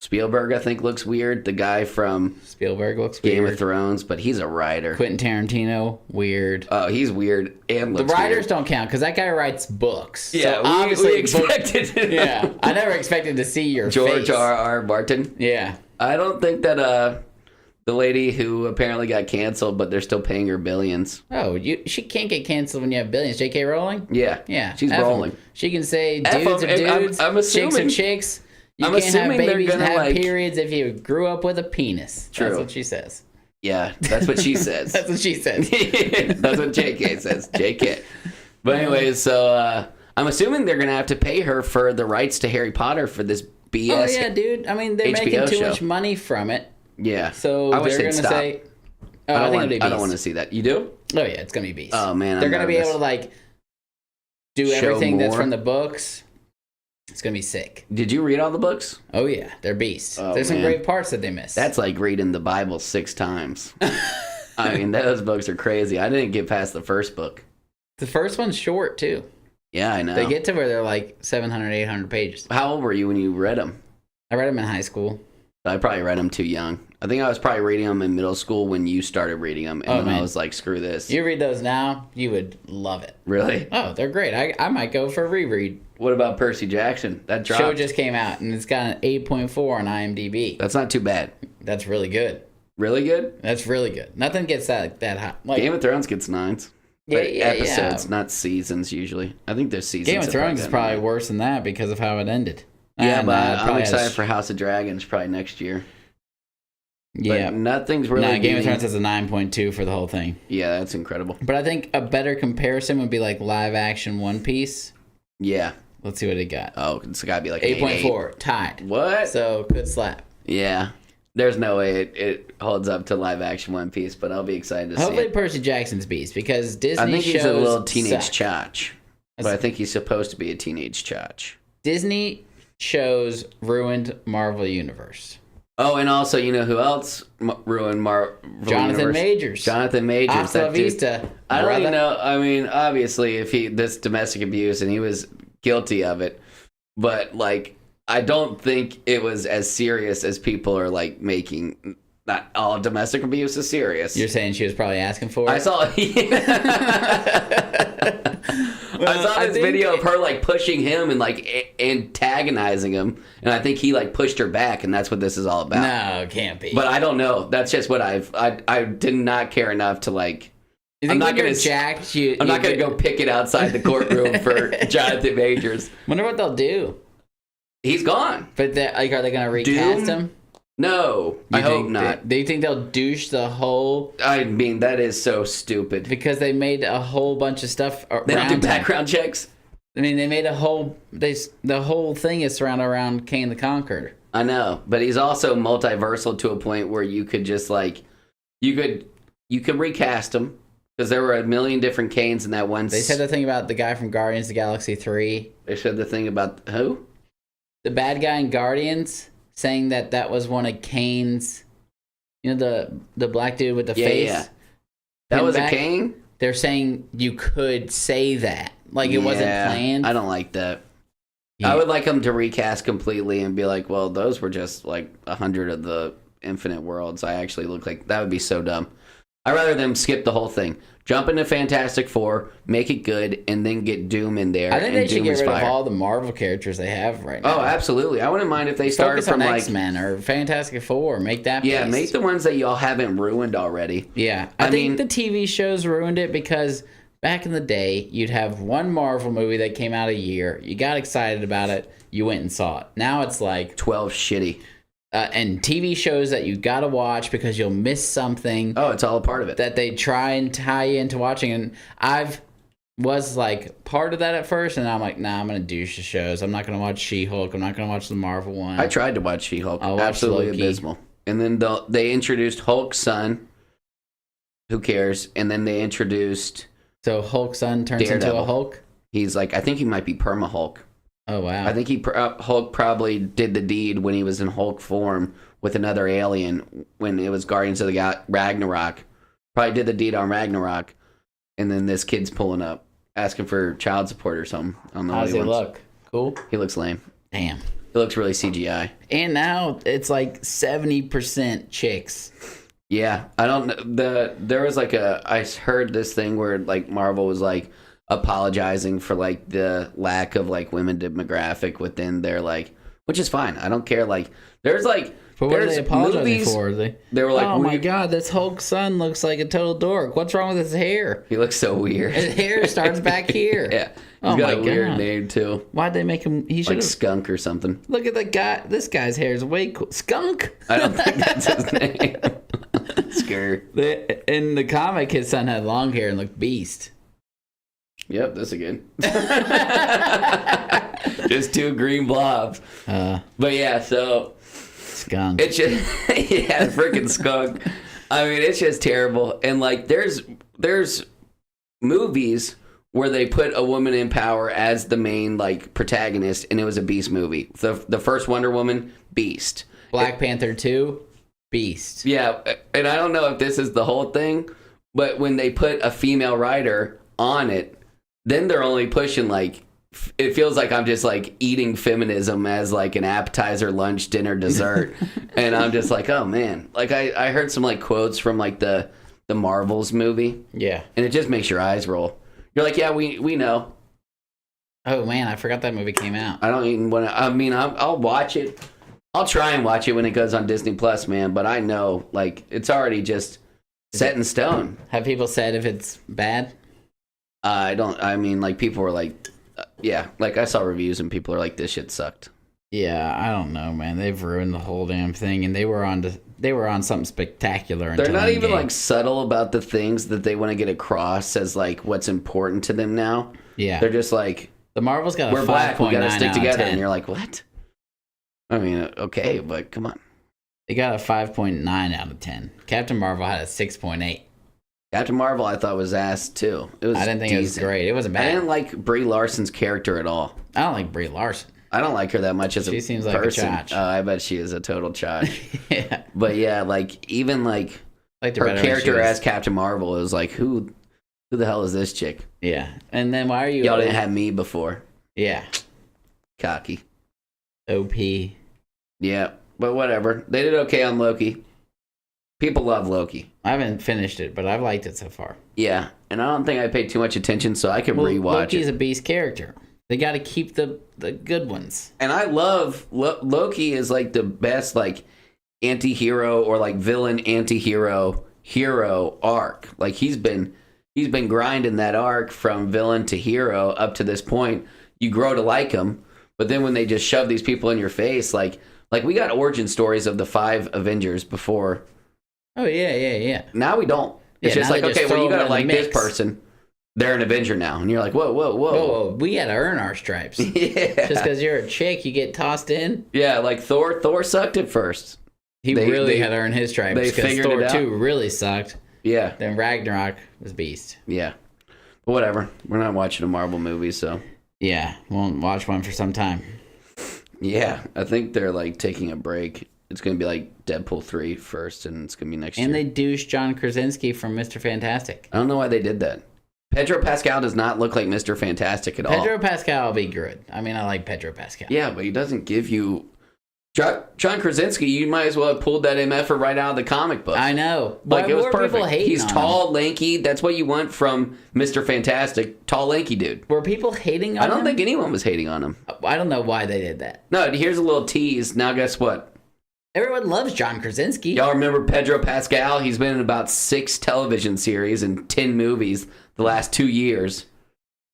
Spielberg, I think, looks weird. The guy from Spielberg looks Game weird. of Thrones, but he's a writer. Quentin Tarantino, weird. Oh, he's weird and The looks writers weird. don't count because that guy writes books. Yeah, so we obviously expected Yeah, I never expected to see your George face. R.R. Martin. Yeah, I don't think that the lady who apparently got canceled, but they're still paying her billions. Oh, she can't get canceled when you have billions. J.K. Rowling? Yeah. Yeah. She's F 'em. rolling. She can say F dudes 'em. are I'm dudes, chicks assuming- are chicks. You I'm can't have assuming they're babies and gonna, have like- periods if you grew up with a penis. True. That's what she says. Yeah, that's what she says. That's what she says. That's what JK says. JK. But anyways, so I'm assuming they're going to have to pay her for the rights to Harry Potter for this BS. Oh, yeah, dude. They're HBO making too show. much money from it. Yeah. So I wish they're they'd going to stop. say... Oh, I I think it'll be don't Beast. want to see that. You do? Oh, yeah, it's going to be Beast. Oh, man. They're I'm going to be nervous. able to, do Show everything that's more. from the books. It's going to be sick. Did you read all the books? Oh, yeah. They're beasts. Oh, There's some man. great parts that they missed. That's like reading the Bible 6 times. I mean, those books are crazy. I didn't get past the first book. The first one's short, too. Yeah, I know. They get to where they're like 700, 800 pages. How old were you when you read them? I read them in high school. I probably read them too young. I think I was probably reading them in middle school when you started reading them, and Oh, then I man. was like, "Screw this!" You read those now, you would love it. Really? Oh, they're great. I might go for a reread. What about Percy Jackson? That dropped. Show just came out, and it's got an 8.4 on IMDb. That's not too bad. That's really good. Really good. That's really good. Nothing gets that high. Like, Game of Thrones gets 9s. Yeah, But yeah, episodes, yeah. not seasons usually. I think there's seasons. Game of that Thrones is done probably that. worse than that because of how it ended. Yeah, And, but it I'm probably excited has- for House of Dragons probably next year. Yeah. But nothing's really. No, Game of getting- Thrones has a 9.2 for the whole thing. Yeah, that's incredible. But I think a better comparison would be like live action One Piece. Yeah. Let's see what it got. Oh, it's got to be like an 8.4, tied. 8.8. What? So, good slap. Yeah. There's no way it holds up to live action One Piece, but I'll be excited to see Hopefully, it. Percy Jackson's Beast because Disney I think shows he's a little teenage suck. chotch. But I think he's supposed to be a teenage chotch. Disney shows ruined Marvel Universe. Oh, and also, you know who else ruined Marvel Jonathan Universe? Majors. Jonathan Majors. Hasta that dude. vista, I don't brother. even know. I mean, obviously, if this domestic abuse and he was guilty of it, but like, I don't think it was as serious as people are like making. Not all domestic abuse is serious. You're saying she was probably asking for it? I saw. I saw I this think- video of her like pushing him and like antagonizing him, and I think he like pushed her back, and that's what this is all about. No, it can't be. But I don't know. That's just what I did not care enough to like. you I'm think not when you're gonna jacked, I'm not gonna go picket outside the courtroom for Jonathan Majors. Wonder what they'll do. He's gone. But are they gonna recast Doom? him? No, I You hope think not. Do you think they'll douche the whole? I mean, that is so stupid. Because they made a whole bunch of stuff around They don't do him. background checks. I mean, they made a whole. The whole thing is surrounded around Kane the Conqueror. I know, but he's also multiversal to a point where you could just like, you could recast him, Because there were a million different Kanes in that one. They said the thing about the guy from Guardians of the Galaxy 3. They said the thing about who? The bad guy in Guardians, saying that was one of Kane's. You know, the black dude with the face? Yeah. That was a Kane? They're saying you could say that. Like, it wasn't planned. I don't like that. Yeah. I would like them to recast completely and be like, well, those were just like 100 of the Infinite Worlds. I actually look like... That would be so dumb. I'd rather them skip the whole thing. Jump into Fantastic Four, make it good, and then get Doom in there. I think they should Doom get rid of fire. all the Marvel characters they have right now. Oh, absolutely. I wouldn't mind if they started Focus from on like... X-Men or Fantastic Four. Make that Yeah, based. make the ones that y'all haven't ruined already. Yeah. I think the TV shows ruined it because back in the day, you'd have one Marvel movie that came out a year. You got excited about it. You went and saw it. Now it's like... 12 shitty. And TV shows that you got to watch because you'll miss something. Oh, it's all a part of it. That they try and tie you into watching. And I've was like part of that at first, and I'm like, nah, I'm going to douche the shows. I'm not going to watch She-Hulk. I'm not going to watch the Marvel one. I tried to watch She-Hulk. I'll watch Absolutely Loki. abysmal. And then they introduced Hulk's son. Who cares? And then they introduced... So Hulk's son turns into Daredevil. a Hulk? He's like, I think he might be Perma-Hulk. Oh, wow. I think Hulk probably did the deed when he was in Hulk form with another alien when it was Guardians of the Ragnarok. Probably did the deed on Ragnarok. And then this kid's pulling up, asking for child support or something. I don't know. How what does he he wants. look? Cool? He looks lame. Damn. He looks really CGI. And now it's like 70% chicks. Yeah, I don't know. There was like I heard this thing where like Marvel was like apologizing for like the lack of like women demographic within their like, which is fine. I don't care. Like there's like But what are there's they apologizing movies, for? They were like, oh my god, this Hulk's son looks like a total dork. What's wrong with his hair? He looks so weird. His hair starts back here. Yeah, he's Oh got my a weird God. name too, Why'd they make him? He should like have. Skunk or something. Look at the guy. This guy's hair is way cool. Skunk. I don't think that's his name. Scare. In the comic, his son had long hair and looked beast. Yep, that's a good. Just two green blobs. But yeah, so Skunk. it's just yeah, freaking skunk. I mean, it's just terrible. And like, there's movies where they put a woman in power as the main like protagonist, and it was a Beast movie. The first Wonder Woman, Beast. Black Panther 2, beast. Yeah, and I don't know if this is the whole thing, but when they put a female writer on it, then they're only pushing like, it feels like I'm just like eating feminism as like an appetizer, lunch, dinner, dessert. And I'm just like, oh man. Like I heard some like quotes from like the Marvels movie, Yeah. and it just makes your eyes roll. You're like, yeah, we know. Oh man, I forgot that movie came out. I don't even want to, I mean, I'll watch it. I'll try and watch it when it goes on Disney Plus, man, but I know like it's already just set in stone. Have people said if it's bad? I mean, like, people were like, yeah, like, I saw reviews and people are like, this shit sucked. Yeah, I don't know, man. They've ruined the whole damn thing, and they were on something spectacular. They're until not even, Endgame. like, subtle about the things that they want to get across as, like, what's important to them now. Yeah. They're just like, The Marvel's got a we're black, we 5.9 gotta stick out together. of 10. And you're like, what? I mean, okay, but come on. They got a 5.9 out of 10. Captain Marvel had a 6.8. Captain Marvel, I thought was ass, too. It was I didn't think decent. it was great. It wasn't I bad. didn't like Brie Larson's character at all. I don't like Brie Larson. I don't like her that much as a person. She seems like a chotch. I bet she is a total chotch. Yeah. But yeah, like, even like, Like her character as Captain Marvel is like, who the hell is this chick? Yeah. And then why are you... Y'all didn't have me before. Yeah. Cocky. OP. Yeah, but whatever. They did okay on Loki. People love Loki. I haven't finished it, but I've liked it so far. Yeah, and I don't think I paid too much attention, so I can rewatch Loki's it. a beast character. They got to keep the good ones. And I love Loki is like the best like anti-hero or like villain anti-hero hero arc. Like he's been grinding that arc from villain to hero up to this point. You grow to like him, but then when they just shove these people in your face, like we got origin stories of the 5 Avengers before. Oh, yeah. Now we don't. It's Yeah, just now like, they just okay, well, throw you them gotta in the like this mix. person. They're an Avenger now. And you're like, whoa. Whoa, we got to earn our stripes. Yeah. Just because you're a chick, you get tossed in. Yeah, like Thor sucked at first. He They really had to earn his stripes they because figured Thor it out. 2 really sucked. Yeah. Then Ragnarok was beast. Yeah. But whatever. We're not watching a Marvel movie, so. Yeah, won't watch one for some time. Yeah, I think they're like taking a break. It's going to be like Deadpool 3 first, and it's going to be next year. And they douche John Krasinski from Mr. Fantastic. I don't know why they did that. Pedro Pascal does not look like Mr. Fantastic at all. Pedro Pascal will be good. I mean, I like Pedro Pascal. Yeah, but he doesn't give you... John Krasinski, you might as well have pulled that MF right out of the comic book. I know. Like, it was perfect. He's on tall, him? lanky. That's what you want from Mr. Fantastic. Tall, lanky dude. Were people hating on him? I don't think anyone was hating on him. I don't know why they did that. No, here's a little tease. Now guess what? Everyone loves John Krasinski. Y'all remember Pedro Pascal? He's been in about 6 television series and 10 movies the last 2 years.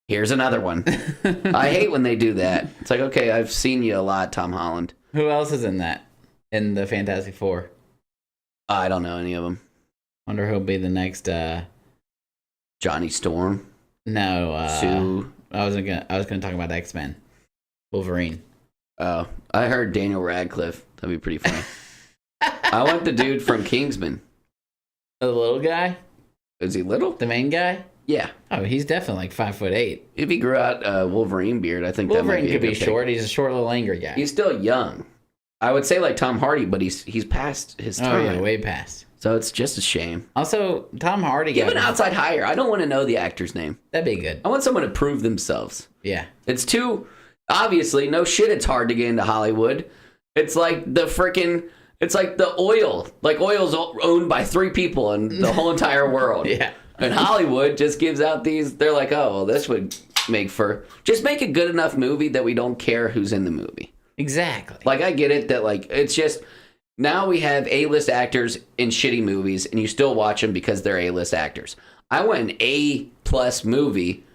Here's another one. I hate when they do that. It's like, okay, I've seen you a lot, Tom Holland. Who else is in that? In the Fantastic Four? I don't know any of them. Wonder who'll be the next, Johnny Storm. No, Sue. I was gonna talk about X-Men. Wolverine. Oh, I heard Daniel Radcliffe. That'd be pretty funny. I want the dude from Kingsman. The little guy? Is he little? The main guy? Yeah. Oh, he's definitely like 5'8". If he grew out a Wolverine beard, I think Wolverine that might be could be a good short. He's a short little angry guy. He's still young. I would say like Tom Hardy, but he's past his time. Oh yeah, way past. So it's just a shame. Also, Tom Hardy. Give an outside hire. I don't want to know the actor's name. That'd be good. I want someone to prove themselves. Yeah. It's too obviously no shit. It's hard to get into Hollywood. It's like the freaking. It's like the oil. Like oil's owned by 3 people in the whole entire world. Yeah. And Hollywood just gives out these. They're like, oh, well, this would make for. Just make a good enough movie that we don't care who's in the movie. Exactly. Like, I get it that, like, it's just. Now we have A-list actors in shitty movies, and you still watch them because they're A-list actors. I want an A-plus movie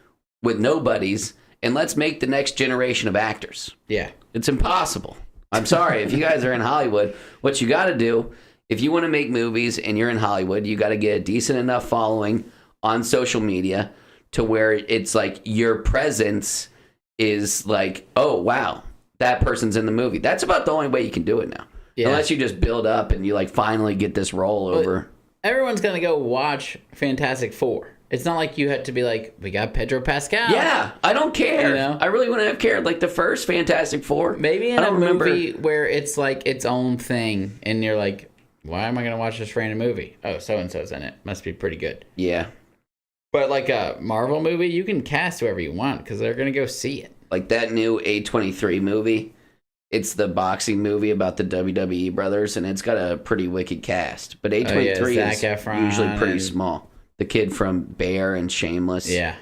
with nobodies, and let's make the next generation of actors. Yeah. It's impossible. I'm sorry. If you guys are in Hollywood, what you got to do, if you want to make movies and you're in Hollywood, you got to get a decent enough following on social media to where it's like your presence is like, oh, wow, that person's in the movie. That's about the only way you can do it now. Yeah. Unless you just build up and you like finally get this role over. Everyone's going to go watch Fantastic Four. It's not like you have to be like, we got Pedro Pascal. Yeah, I don't care. You know? I really wouldn't have cared. Like the first Fantastic Four. Maybe in a movie where it's like its own thing and you're like, why am I going to watch this random movie? Oh, so-and-so's in it. Must be pretty good. Yeah. But like a Marvel movie, you can cast whoever you want because they're going to go see it. Like that new A23 movie. It's the boxing movie about the WWE brothers, and it's got a pretty wicked cast. But A23 is usually pretty small. The kid from Bear and Shameless. Yeah.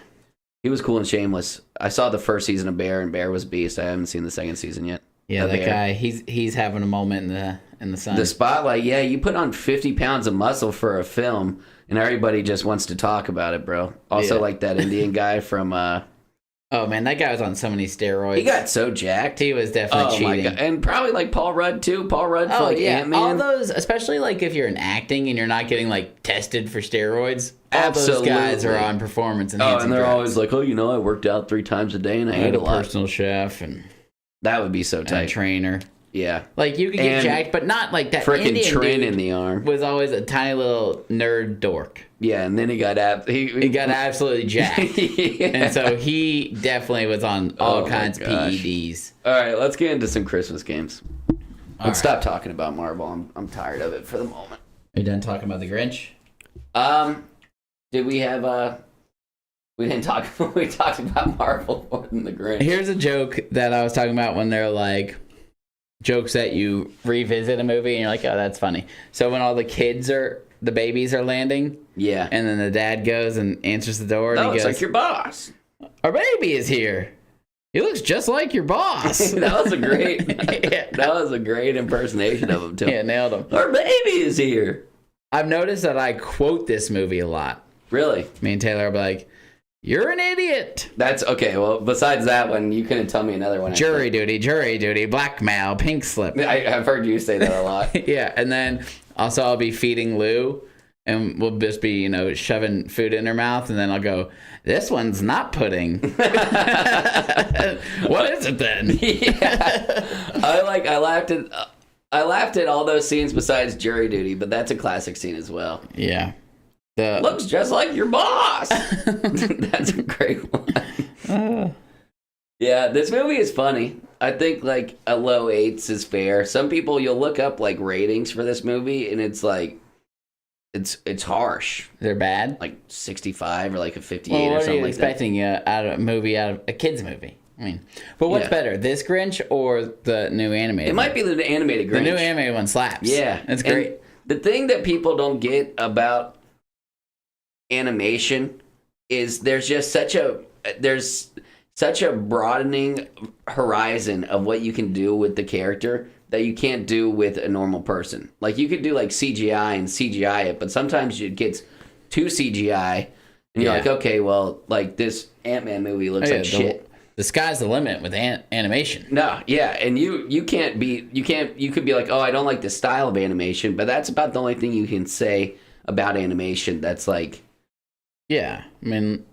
He was cool in Shameless. I saw the first season of Bear, and Bear was beast. I haven't seen the second season yet. Yeah, that guy, he's having a moment in the sun. The spotlight, yeah, you put on 50 pounds of muscle for a film, and everybody just wants to talk about it, bro. Also, like that Indian guy from... Oh, man, that guy was on so many steroids. He got so jacked. He was definitely cheating. My God. And probably like Paul Rudd, too. Paul Rudd for like Ant-Man. All those, especially like if you're in acting and you're not getting like tested for steroids, all those guys are on performance enhancing and they're drugs. always like, oh, you know, I worked out 3 times a day and I ate a lot. Personal chef and... That would be so tight. A trainer. Yeah. Like you could get jacked, but not like that. Freaking Trin in the arm. Was always a tiny little nerd dork. Yeah, and then he got he got absolutely jacked. Yeah. And so he definitely was on all kinds of PEDs. All right, let's get into some Christmas games. Let's stop talking about Marvel. I'm tired of it for the moment. Are you done talking about the Grinch? Did we have we didn't talk. We talked about Marvel more than the Grinch. Here's a joke that I was talking about when they're like jokes that you revisit a movie and you're like, oh, that's funny. So when all the babies are landing, yeah, and then the dad goes and answers the door, and he goes, it's like your boss. Our baby is here. He looks just like your boss. That was a great. That was a great impersonation of him too. Yeah, nailed him. Our baby is here. I've noticed that I quote this movie a lot. Really? Me and Taylor will be like, you're an idiot. That's okay. Well, besides that one, you couldn't tell me another one. Jury duty, blackmail, pink slip. I've heard you say that a lot. Yeah, and then also I'll be feeding Lou, and we'll just be, shoving food in her mouth, and then I'll go, this one's not pudding. What is it then? Yeah. I laughed at all those scenes besides jury duty, but that's a classic scene as well. Yeah. Looks just like your boss. That's a great one. Yeah, this movie is funny. I think like a low 8s is fair. Some people, you'll look up like ratings for this movie, and it's like it's harsh. They're bad. Like 65 or like a 58 Well, or what are something you like expecting out of a kids movie? I mean, but what's better, this Grinch or the new animated? It might be the animated Grinch. The new animated one slaps. Yeah, it's great. And the thing that people don't get about animation is there's such a broadening horizon of what you can do with the character that you can't do with a normal person. Like you could do like CGI and CGI it, but sometimes it gets too CGI and you're like, okay, well, like this Ant-Man movie looks like shit. The sky's the limit with animation. No, yeah, and you could be like, oh, I don't like the style of animation, but that's about the only thing you can say about animation that's like. Yeah, I mean,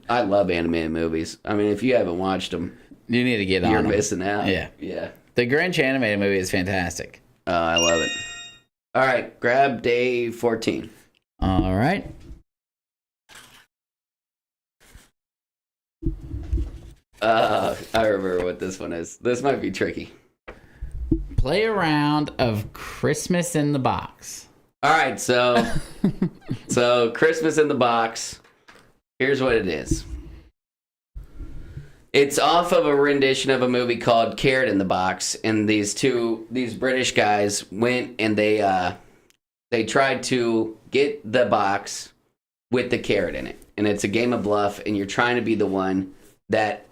I love animated movies. I mean, if you haven't watched them, you need to get on. You're missing out. Yeah, yeah. The Grinch animated movie is fantastic. I love it. All right, grab day 14. All right. I remember what this one is. This might be tricky. Play a round of Christmas in the Box. All right, so Christmas in the Box. Here's what it is. It's off of a rendition of a movie called Carrot in the Box, and these British guys went and they tried to get the box with the carrot in it, and it's a game of bluff, and you're trying to be the one that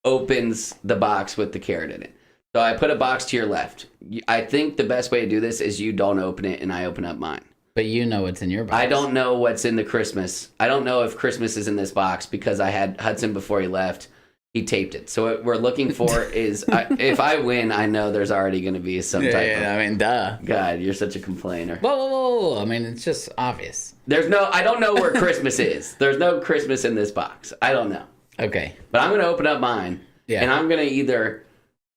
opens the box with the carrot in it. So I put a box to your left. I think the best way to do this is you don't open it and I open up mine. But you know what's in your box. I don't know what's in the Christmas. I don't know if Christmas is in this box because I had Hudson before he left. He taped it. So what we're looking for is, if I win, I know there's already going to be some type of... Yeah, I mean, duh. God, you're such a complainer. Whoa. I mean, it's just obvious. I don't know where Christmas is. There's no Christmas in this box. I don't know. Okay. But I'm going to open up mine. Yeah. And I'm going to either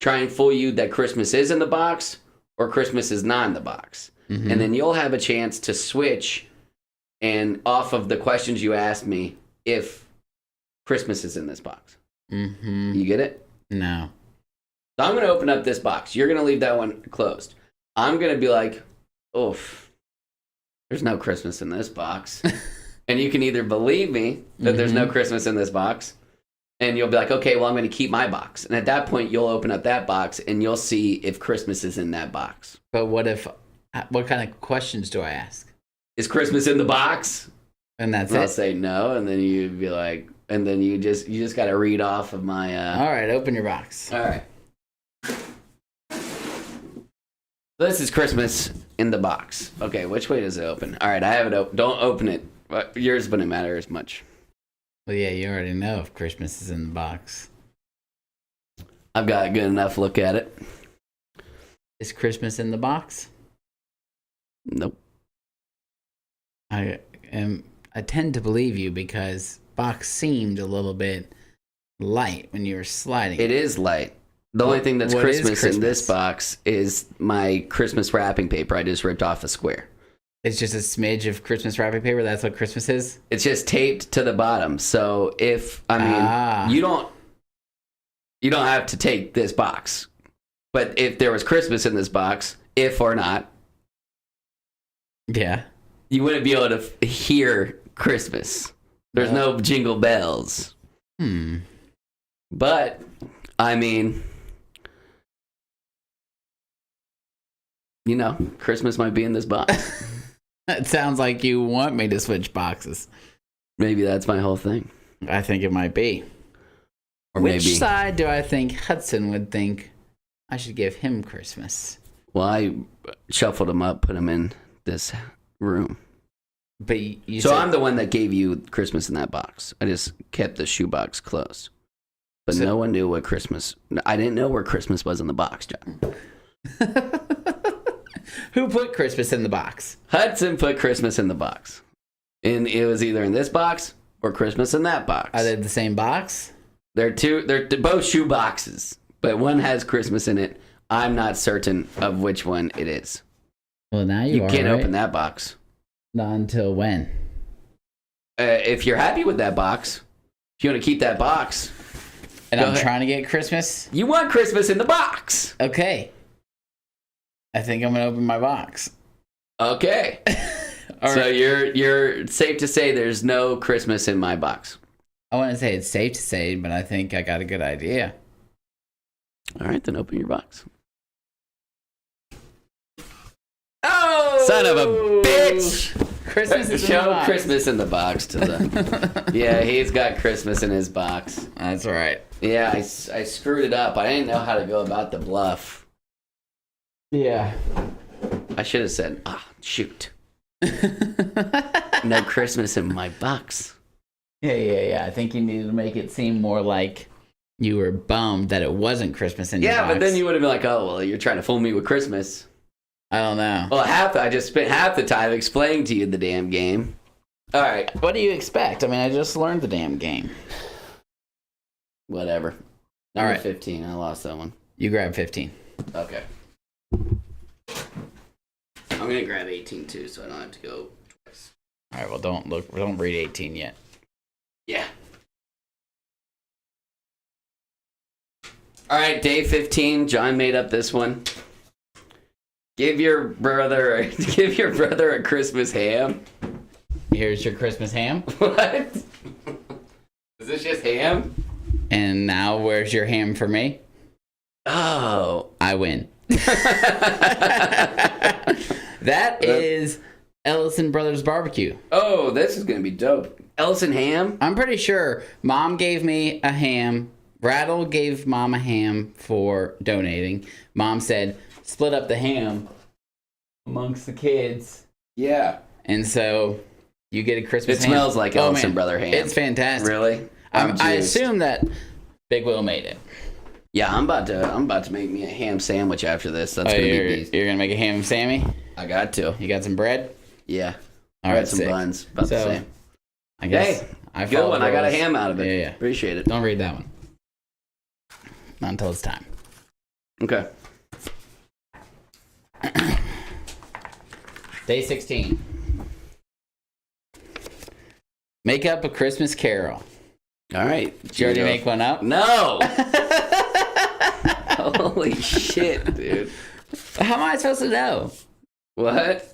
try and fool you that Christmas is in the box or Christmas is not in the box. Mm-hmm. And then you'll have a chance to switch and off of the questions you asked me if Christmas is in this box. Mm-hmm. You get it? No. So I'm going to open up this box. You're going to leave that one closed. I'm going to be like, oof, there's no Christmas in this box. And you can either believe me that there's no Christmas in this box, and you'll be like, okay, well, I'm going to keep my box. And at that point, you'll open up that box, and you'll see if Christmas is in that box. But what kind of questions do I ask? Is Christmas in the box? And that's I'll say no, and then you'd be like, and then you just got to read off of my... All right, open your box. All right. This is Christmas in the box. Okay, which way does it open? All right, I have it open. Don't open it. Yours wouldn't matter as much. Well, yeah, you already know if Christmas is in the box. I've got a good enough look at it. Is Christmas in the box? Nope. I tend to believe you because box seemed a little bit light when you were sliding. It is light. The only thing that's Christmas in this box is my Christmas wrapping paper. I just ripped off a square. It's just a smidge of Christmas wrapping paper. That's what Christmas is? It's just taped to the bottom. So you don't have to take this box. But if there was Christmas in this box, if or not, yeah, you wouldn't be able to hear Christmas. There's no jingle bells. But I mean, Christmas might be in this box. It sounds like you want me to switch boxes. Maybe that's my whole thing. I think it might be. Or Which side do I think Hudson would think I should give him Christmas? Well, I shuffled him up, put him in this room. But I'm the one that gave you Christmas in that box. I just kept the shoebox closed. But no one knew what Christmas... I didn't know where Christmas was in the box, John. Who put Christmas in the box? Hudson put Christmas in the box. And it was either in this box or Christmas in that box. Are they the same box? They're both shoe boxes, but one has Christmas in it. I'm not certain of which one it is. Well, now you can't open that box. Not until when? If you're happy with that box, if you want to keep that box, And Go I'm ahead. trying to get Christmas. You want Christmas in the box. Okay. I think I'm gonna open my box. Okay. All So right. you're safe to say there's no Christmas in my box. I wouldn't say it's safe to say, but I think I got a good idea. All right, then open your box. Oh, Son of a bitch! Christmas is in the Show box. Christmas in the box to the. Yeah, he's got Christmas in his box. That's right. Yeah, I screwed it up. I didn't know how to go about the bluff. Yeah. I should have said, shoot. No Christmas in my box. Yeah. I think you needed to make it seem more like you were bummed that it wasn't Christmas in your box. Yeah, but then you would have been like, oh, well, you're trying to fool me with Christmas. I don't know. Well, I just spent half the time explaining to you the damn game. All right. What do you expect? I mean, I just learned the damn game. Whatever. All Number right. 15. I lost that one. You grab 15. Okay. I'm going to grab 18 too, so I don't have to go twice. All right, well, don't read 18 yet. Yeah. All right, day 15. John made up this one. Give your brother a Christmas ham. Here's your Christmas ham. What? Is this just ham? And now where's your ham for me? Oh. I win. That is Ellison Brothers Barbecue. Oh, this is going to be dope. Ellison ham? I'm pretty sure Mom gave me a ham. Rattle gave Mom a ham for donating. Mom said, split up the ham amongst the kids. Yeah. And so you get a Christmas It ham. smells like Oh, Ellison man. Brother ham. It's fantastic. Really? I juiced. assume that Big Will made it. Yeah, I'm about to make me a ham sandwich after this. That's gonna be decent. You're gonna make a ham Sammy? I got to. You got some bread? Yeah. All I right, got some sick. buns. About the So, same. I guess Hey, I good followed one. I got a rules. ham out of it. Yeah. Appreciate it. Don't read that one. Not until it's time. Okay. Day 16. Make up a Christmas carol. All right. Did you already make one up? No. Holy shit, dude. How am I supposed to know? What?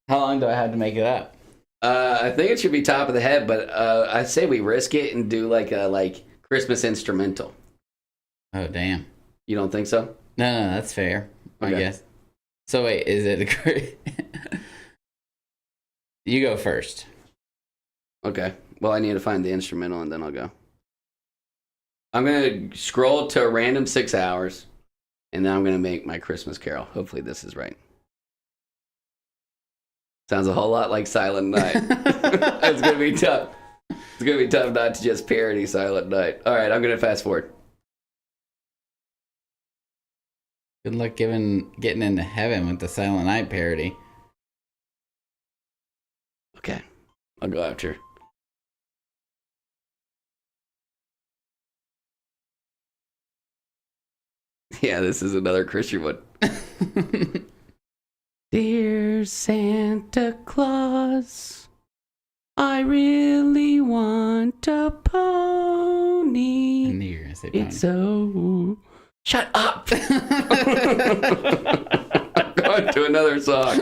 How long do I have to make it up? I think it should be top of the head, but I say we risk it and do like a Christmas instrumental. Oh, damn. You don't think so? No, that's fair. I Okay. guess. So wait, is it You go first. Okay. Well, I need to find the instrumental and then I'll go. I'm going to scroll to a random 6 hours and then I'm going to make my Christmas carol. Hopefully this is right. Sounds a whole lot like Silent Night. It's going to be tough. It's going to be tough not to just parody Silent Night. All right, I'm going to fast forward. Good luck getting into heaven with the Silent Night parody. Okay. I'll go after. Yeah, this is another Christian one. Dear Santa Claus, I really want a I pony. knew you were gonna say pony. It's so... Shut up! I'm going to another song.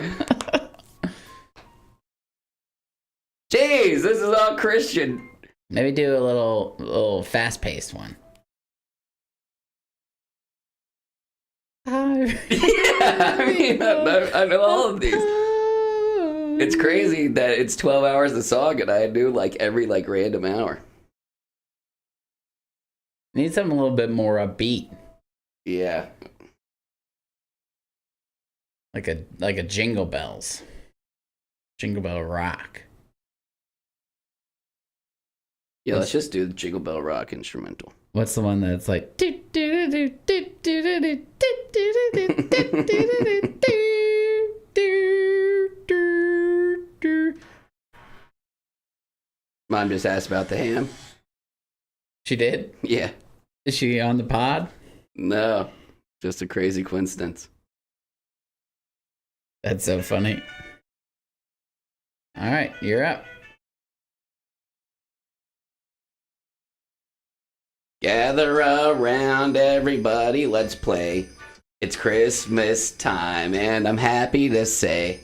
Jeez, this is all Christian. Maybe do a little fast-paced one. Yeah, I mean, I know all of these. It's crazy that it's 12 hours of song and I do every random hour. Need something a little bit more upbeat, Yeah. like a Jingle Bells, Jingle Bell Rock. Yeah, let's just do the Jingle Bell Rock instrumental. What's the one that's like? Mom just asked about the ham. She did? Yeah. Is she on the pod? No. Just a crazy coincidence. That's so funny. All right, you're up. Gather around, everybody, let's play. It's Christmas time, and I'm happy to say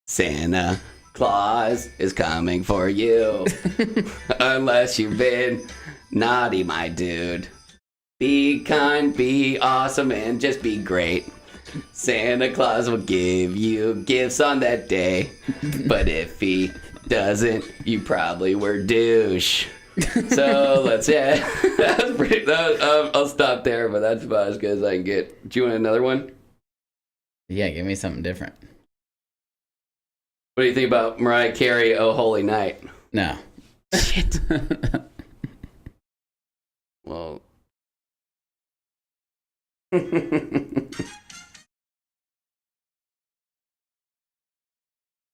Santa Claus is coming for you. Unless you've been naughty, my dude. Be kind, be awesome, and just be great. Santa Claus will give you gifts on that day. But if he doesn't, you probably were douche. So let's that's pretty. I'll stop there, but that's about as good as I can get. Do you want another one? Yeah, give me something different. What do you think about Mariah Carey? Oh, Holy Night. No. Shit. Well.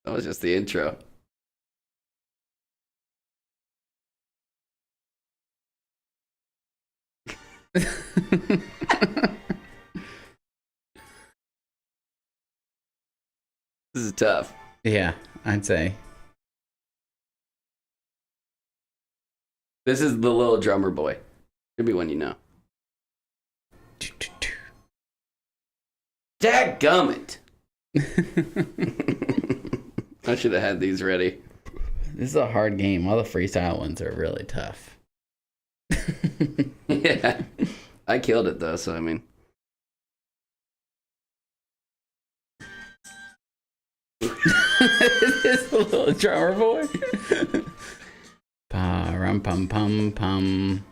That was just the intro. This is tough. Yeah, I'd say. This is the little drummer boy. Could be one you know. Dadgummit. I should have had these ready. This is a hard game. All the freestyle ones are really tough. Yeah. I killed it though, so I mean. This is a little drummer boy. Pa-rum pum pum pum.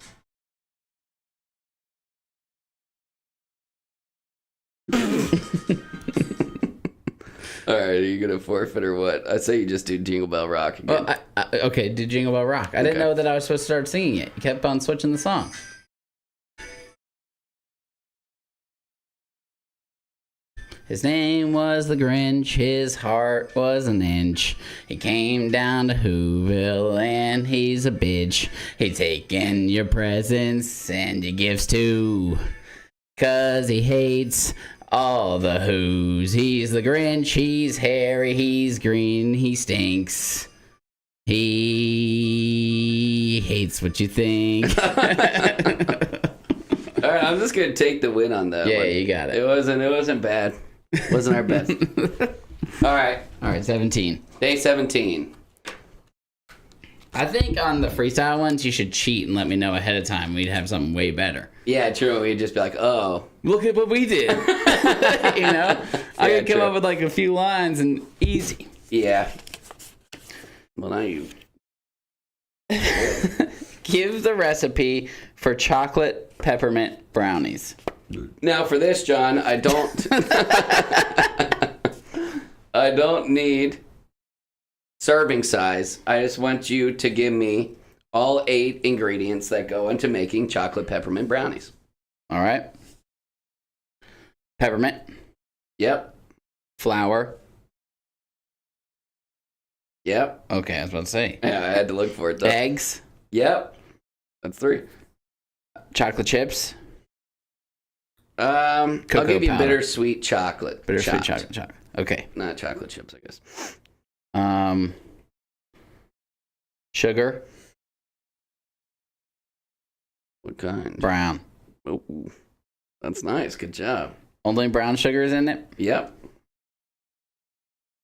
All right, are you gonna forfeit or what? I say you just do Jingle Bell Rock again. Well, okay, do Jingle Bell Rock. I didn't know that I was supposed to start singing it. You kept on switching the song. His name was the Grinch, his heart was an inch. He came down to Whoville and he's a bitch. He taken your presents and your gifts too. 'Cause he hates all the Who's. He's the Grinch, he's hairy, he's green, he stinks. He hates what you think. All right, I'm just gonna take the win on that Yeah, one. you got it. It wasn't bad. Wasn't our best. All right, 17. day 17. I think on the freestyle ones, you should cheat and let me know ahead of time. We'd have something way better. Yeah, true. We'd just be like, oh. Look at what we did. You know? I could come true. up with like a few lines and easy. Yeah. Well, now you. Give the recipe for chocolate peppermint brownies. Now for this, John, I don't. I don't need serving size. I just want you to give me all 8 ingredients that go into making chocolate peppermint brownies. All right. Peppermint, Yep. flour. Yep. Okay, I was about to say. Yeah, I had to look for it though. Eggs, Yep. That's 3. chocolate chips, I'll Cocoa give you powder. bittersweet chocolate. bittersweet Chopped. chocolate. Okay. Not chocolate chips, I guess. Sugar, What kind? brown. Oh, that's nice. Good job. Only brown sugar is in it? Yep.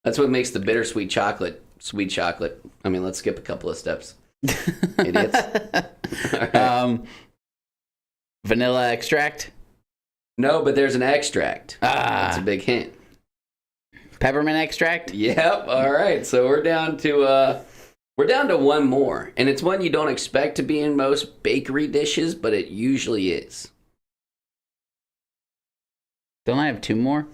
That's what makes the bittersweet chocolate sweet chocolate. I mean, let's skip a couple of steps. Idiots. All right. Vanilla extract, No, but there's an extract. That's a big hint. peppermint extract. Yep. All right. So we're down to one more, and it's one you don't expect to be in most bakery dishes, but it usually is. Don't I have 2 more?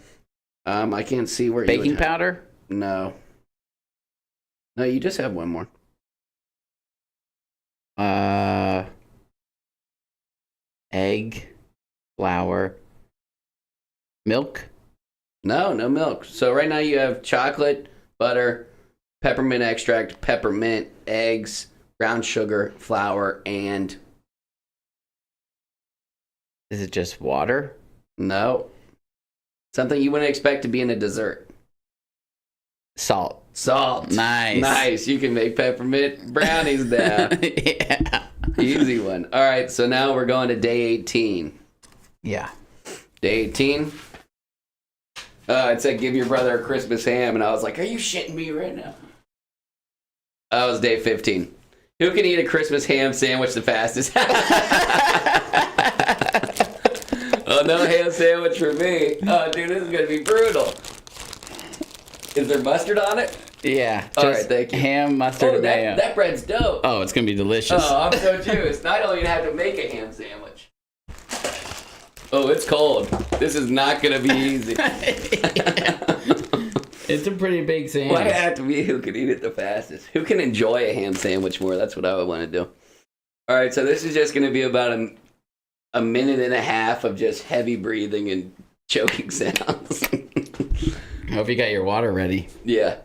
I can't see where Baking you would have- powder, No. No, you just have one more. egg, flour, milk. No milk. So right now you have chocolate, butter, peppermint extract, peppermint, eggs, brown sugar, flour, and Is it just water? no. Something you wouldn't expect to be in a dessert. Salt. Salt. Nice. Nice. You can make peppermint brownies now. Yeah. Easy one. All right, so now we're going to day 18. Yeah. Day 18. It said, give your brother a Christmas ham, and I was like, are you shitting me right now? That was day 15. Who can eat a Christmas ham sandwich the fastest? Oh, no ham sandwich for me. Oh, dude, this is going to be brutal. Is there mustard on it? Yeah. All right, thank you. Ham, mustard, and mayo. That bread's dope. Oh, it's going to be delicious. Oh, I'm so juiced. Now I don't even have to make a ham sandwich. Oh, it's cold. This is not going to be easy. It's a pretty big sandwich. Why have to be who can eat it the fastest? Who can enjoy a ham sandwich more? That's what I would want to do. All right, so this is just going to be about a minute and a half of just heavy breathing and choking sounds. I hope you got your water ready. Yeah.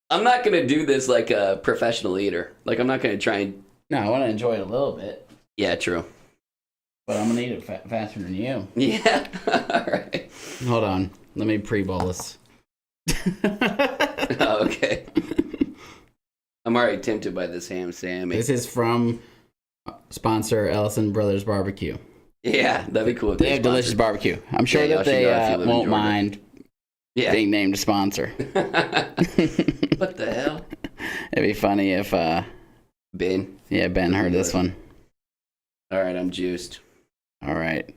I'm not going to do this like a professional eater. Like, I'm not going to try and... No, I want to enjoy it a little bit. Yeah, true. But I'm going to eat it faster than you. Yeah. All right. Hold on. Let me pre-bolus. Oh, okay. I'm already tempted by this ham Sammy. This is from sponsor Ellison Brothers Barbecue. Yeah, that'd be cool. If They have delicious barbecue. I'm sure Yeah, that y'all should go if you they live in won't Georgia. mind being named a sponsor. What the hell? It'd be funny if Ben. yeah, Ben heard this one. All right, I'm juiced. All right.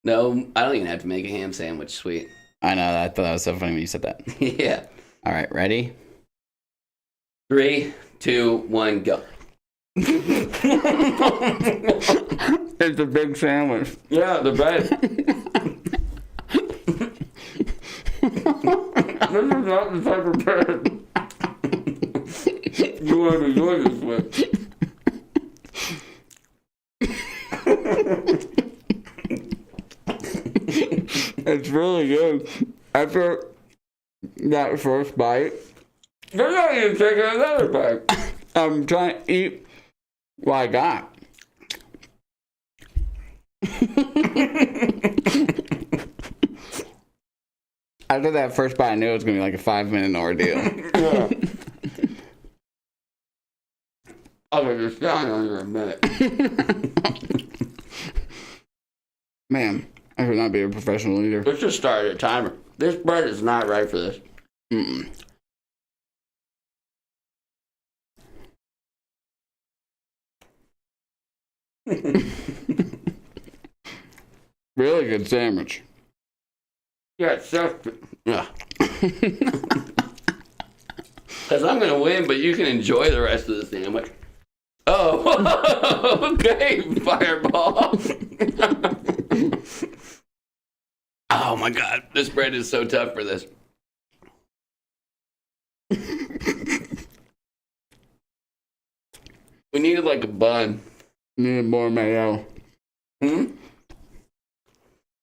No, I don't even have to make a ham sandwich. Sweet. I know. I thought that was so funny when you said that. Yeah. All right, ready? 3, 2, 1, go. It's a big sandwich. Yeah, the bread. This is not the type of bread you want to enjoy this with. It's really good. After that first bite, They're not even taking another bite. I'm trying to eat what I got. After that first bite, I knew it was going to be like a 5-minute ordeal. Yeah. I'll be just down on you in a minute. Man, I could not be a professional eater. Let's just start a timer. This bread is not right for this. Mm-mm. Really good sandwich. Yeah, it's so... Yeah. Because I'm going to win, but you can enjoy the rest of the sandwich. Oh, okay, fireball. Oh my God, this bread is so tough for this. We needed like a bun. Need more mayo. Hmm?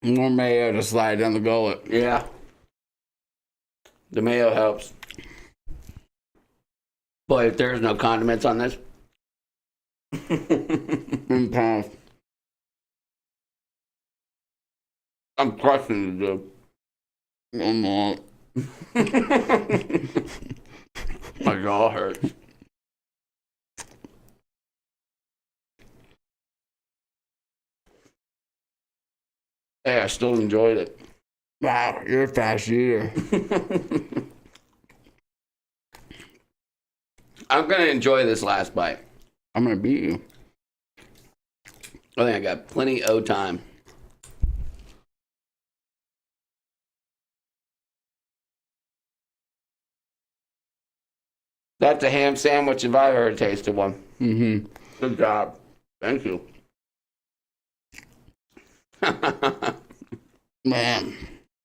More mayo to slide down the gullet. Yeah. The mayo helps. Boy, if there's no condiments on this. Pass. I'm crushing it, dude. I'm not. My jaw hurts. Hey, I still enjoyed it. Wow, you're a fast eater. I'm going to enjoy this last bite. I'm gonna beat you. I think I got plenty of time. That's a ham sandwich if I ever tasted one. Mm-hmm. Good job. Thank you. Man,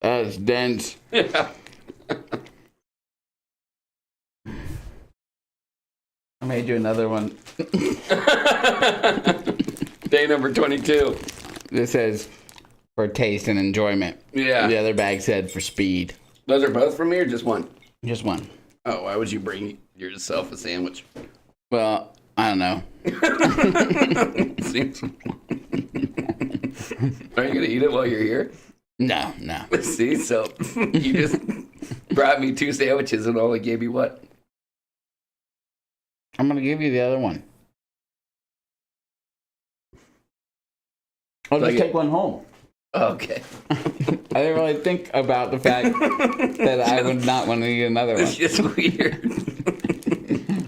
that is dense. Yeah. I made you another one. Day number 22. This says for taste and enjoyment. Yeah. The other bag said for speed. Those are both from me or just one? Just one. Oh, why would you bring yourself a sandwich? Well, I don't know. Seems... Are you going to eat it while you're here? No. See, so you just brought me 2 sandwiches and only gave me what? I'm gonna give you the other one. I'll just Like take one home. Okay. I didn't really think about the fact that I would not want to eat another one. It's just weird.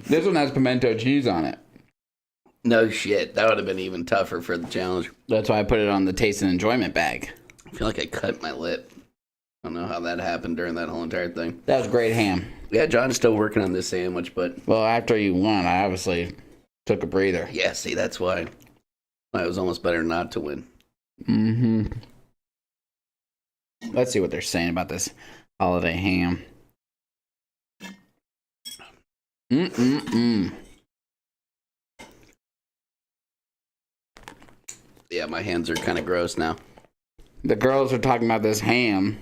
This one has pimento cheese on it. No shit. That would have been even tougher for the challenge. That's why I put it on the taste and enjoyment bag. I feel like I cut my lip. I don't know how that happened during that whole entire thing. That was great ham. Yeah, John's still working on this sandwich, but Well, after you won, I obviously took a breather. yeah, see, that's why. It was almost better not to win. Mm-hmm. Let's see what they're saying about this holiday ham. Mm-mm-mm. Yeah, my hands are kind of gross now. The girls are talking about this ham.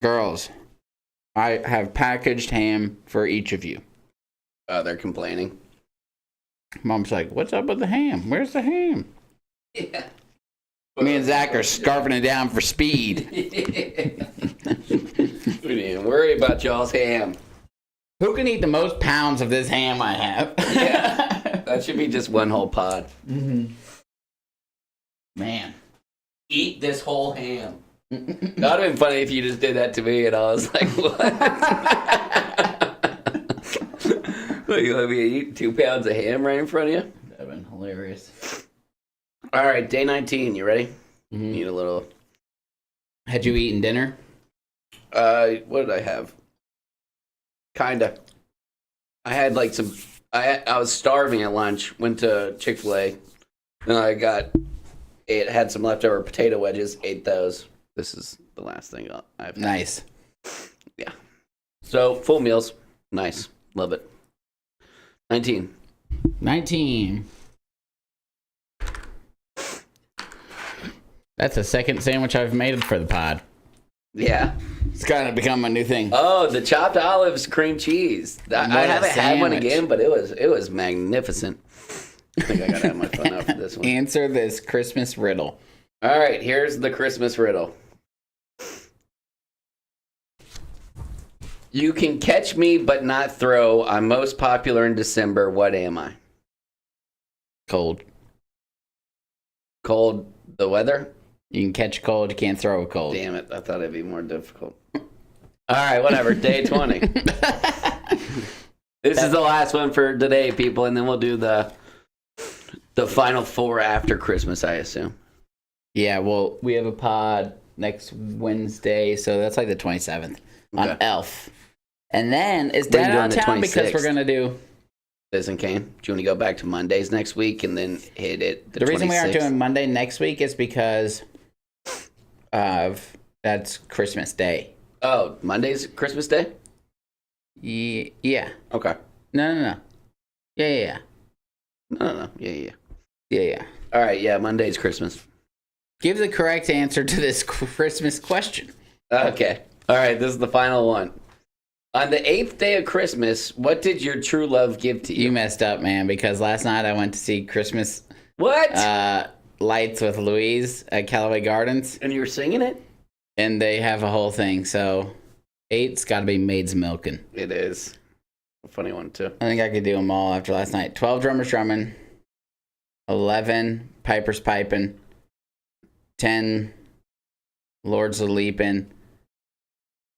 Girls, I have packaged ham for each of you. They're complaining. Mom's like, what's up with the ham? Where's the ham? Yeah. Me and Zach are scarfing it down for speed. We didn't even worry about y'all's ham. Who can eat the most pounds of this ham I have? Yeah. That should be just one whole pod. Mm-hmm. Man. Eat this whole ham. That would have been funny if you just did that to me and I was like, what? What, you want me to eat 2 pounds of ham right in front of you? That would have been hilarious. All right, day 19. You ready? Mm-hmm. Need a little. Had you eaten dinner? What did I have? Kinda. I had like some. I was starving at lunch. Went to Chick-fil-A. Then I had some leftover potato wedges. Ate those. This is the last thing I've had. Nice. Yeah. So full meals. Nice. Love it. 19. 19. That's the second sandwich I've made for the pod. Yeah. It's kind of become a new thing. Oh, the chopped olives cream cheese. I What a haven't had one sandwich. again, but it was magnificent. I think I gotta have my phone out for this one. Answer this Christmas riddle. All right, here's the Christmas riddle. You can catch me but not throw. I'm most popular in December. What am I? Cold. Cold, the weather? You can catch a cold, you can't throw a cold. Damn it, I thought it'd be more difficult. All right, whatever. Day 20. This is the last one for today, people, and then we'll do the final 4 after Christmas, I assume. Yeah, well, we have a pod next Wednesday, so that's like the 27th on Okay. Elf. And then is What are you Dad doing out the of town because 26th? we're going to do... Isn't Kane? Do you want to go back to Mondays next week and then hit it The reason we aren't 26th? doing Monday next week is because of that's Christmas Day. Oh, Monday's Christmas Day? Yeah. Okay. No. Yeah. No. Yeah. Yeah. All right, yeah, Monday's Christmas. Give the correct answer to this Christmas question. Okay. All right, this is the final one. On the 8th day of Christmas, what did your true love give to you? You messed up, man, because last night I went to see Christmas What? lights with Louise at Callaway Gardens, And you were singing it? and they have a whole thing. So 8's got to be Maids Milking. It is. A funny one, too. I think I could do them all after last night. 12 drummers drumming, 11 pipers piping, 10 lords a leaping,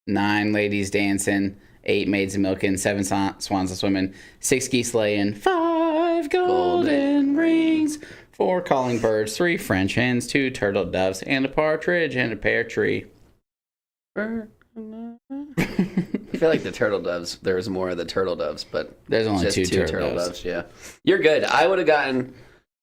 9 ladies dancing, 8 maids a milking, 7 swans a swimming, 6 geese laying, 5 golden rings, 4 calling birds, 3 French hens, 2 turtle doves, and a partridge in a pear tree. I feel like the turtle doves, there was more of the turtle doves, but There's only just 2 two turtle doves. Yeah. You're good. I would have gotten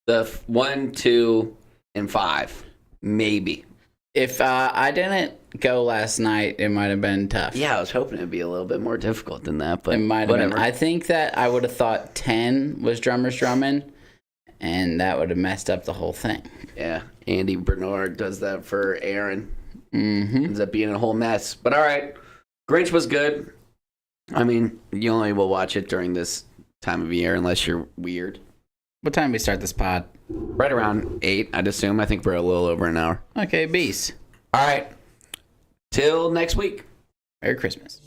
the 1, 2, and 5. Maybe. If I didn't go last night, it might have been tough. Yeah, I was hoping it'd be a little bit more difficult than that, but It might have whatever. been. I think that I would have thought 10 was drummers drumming, and that would have messed up the whole thing. Yeah, Andy Bernard does that for Aaron. Mm-hmm. Ends up being a whole mess. But all right, Grinch was good. I mean, you only will watch it during this time of year unless you're weird. What time we start this pod? Right around 8, I'd assume. I think we're a little over an hour. Okay, beast. All right. Till next week. Merry Christmas.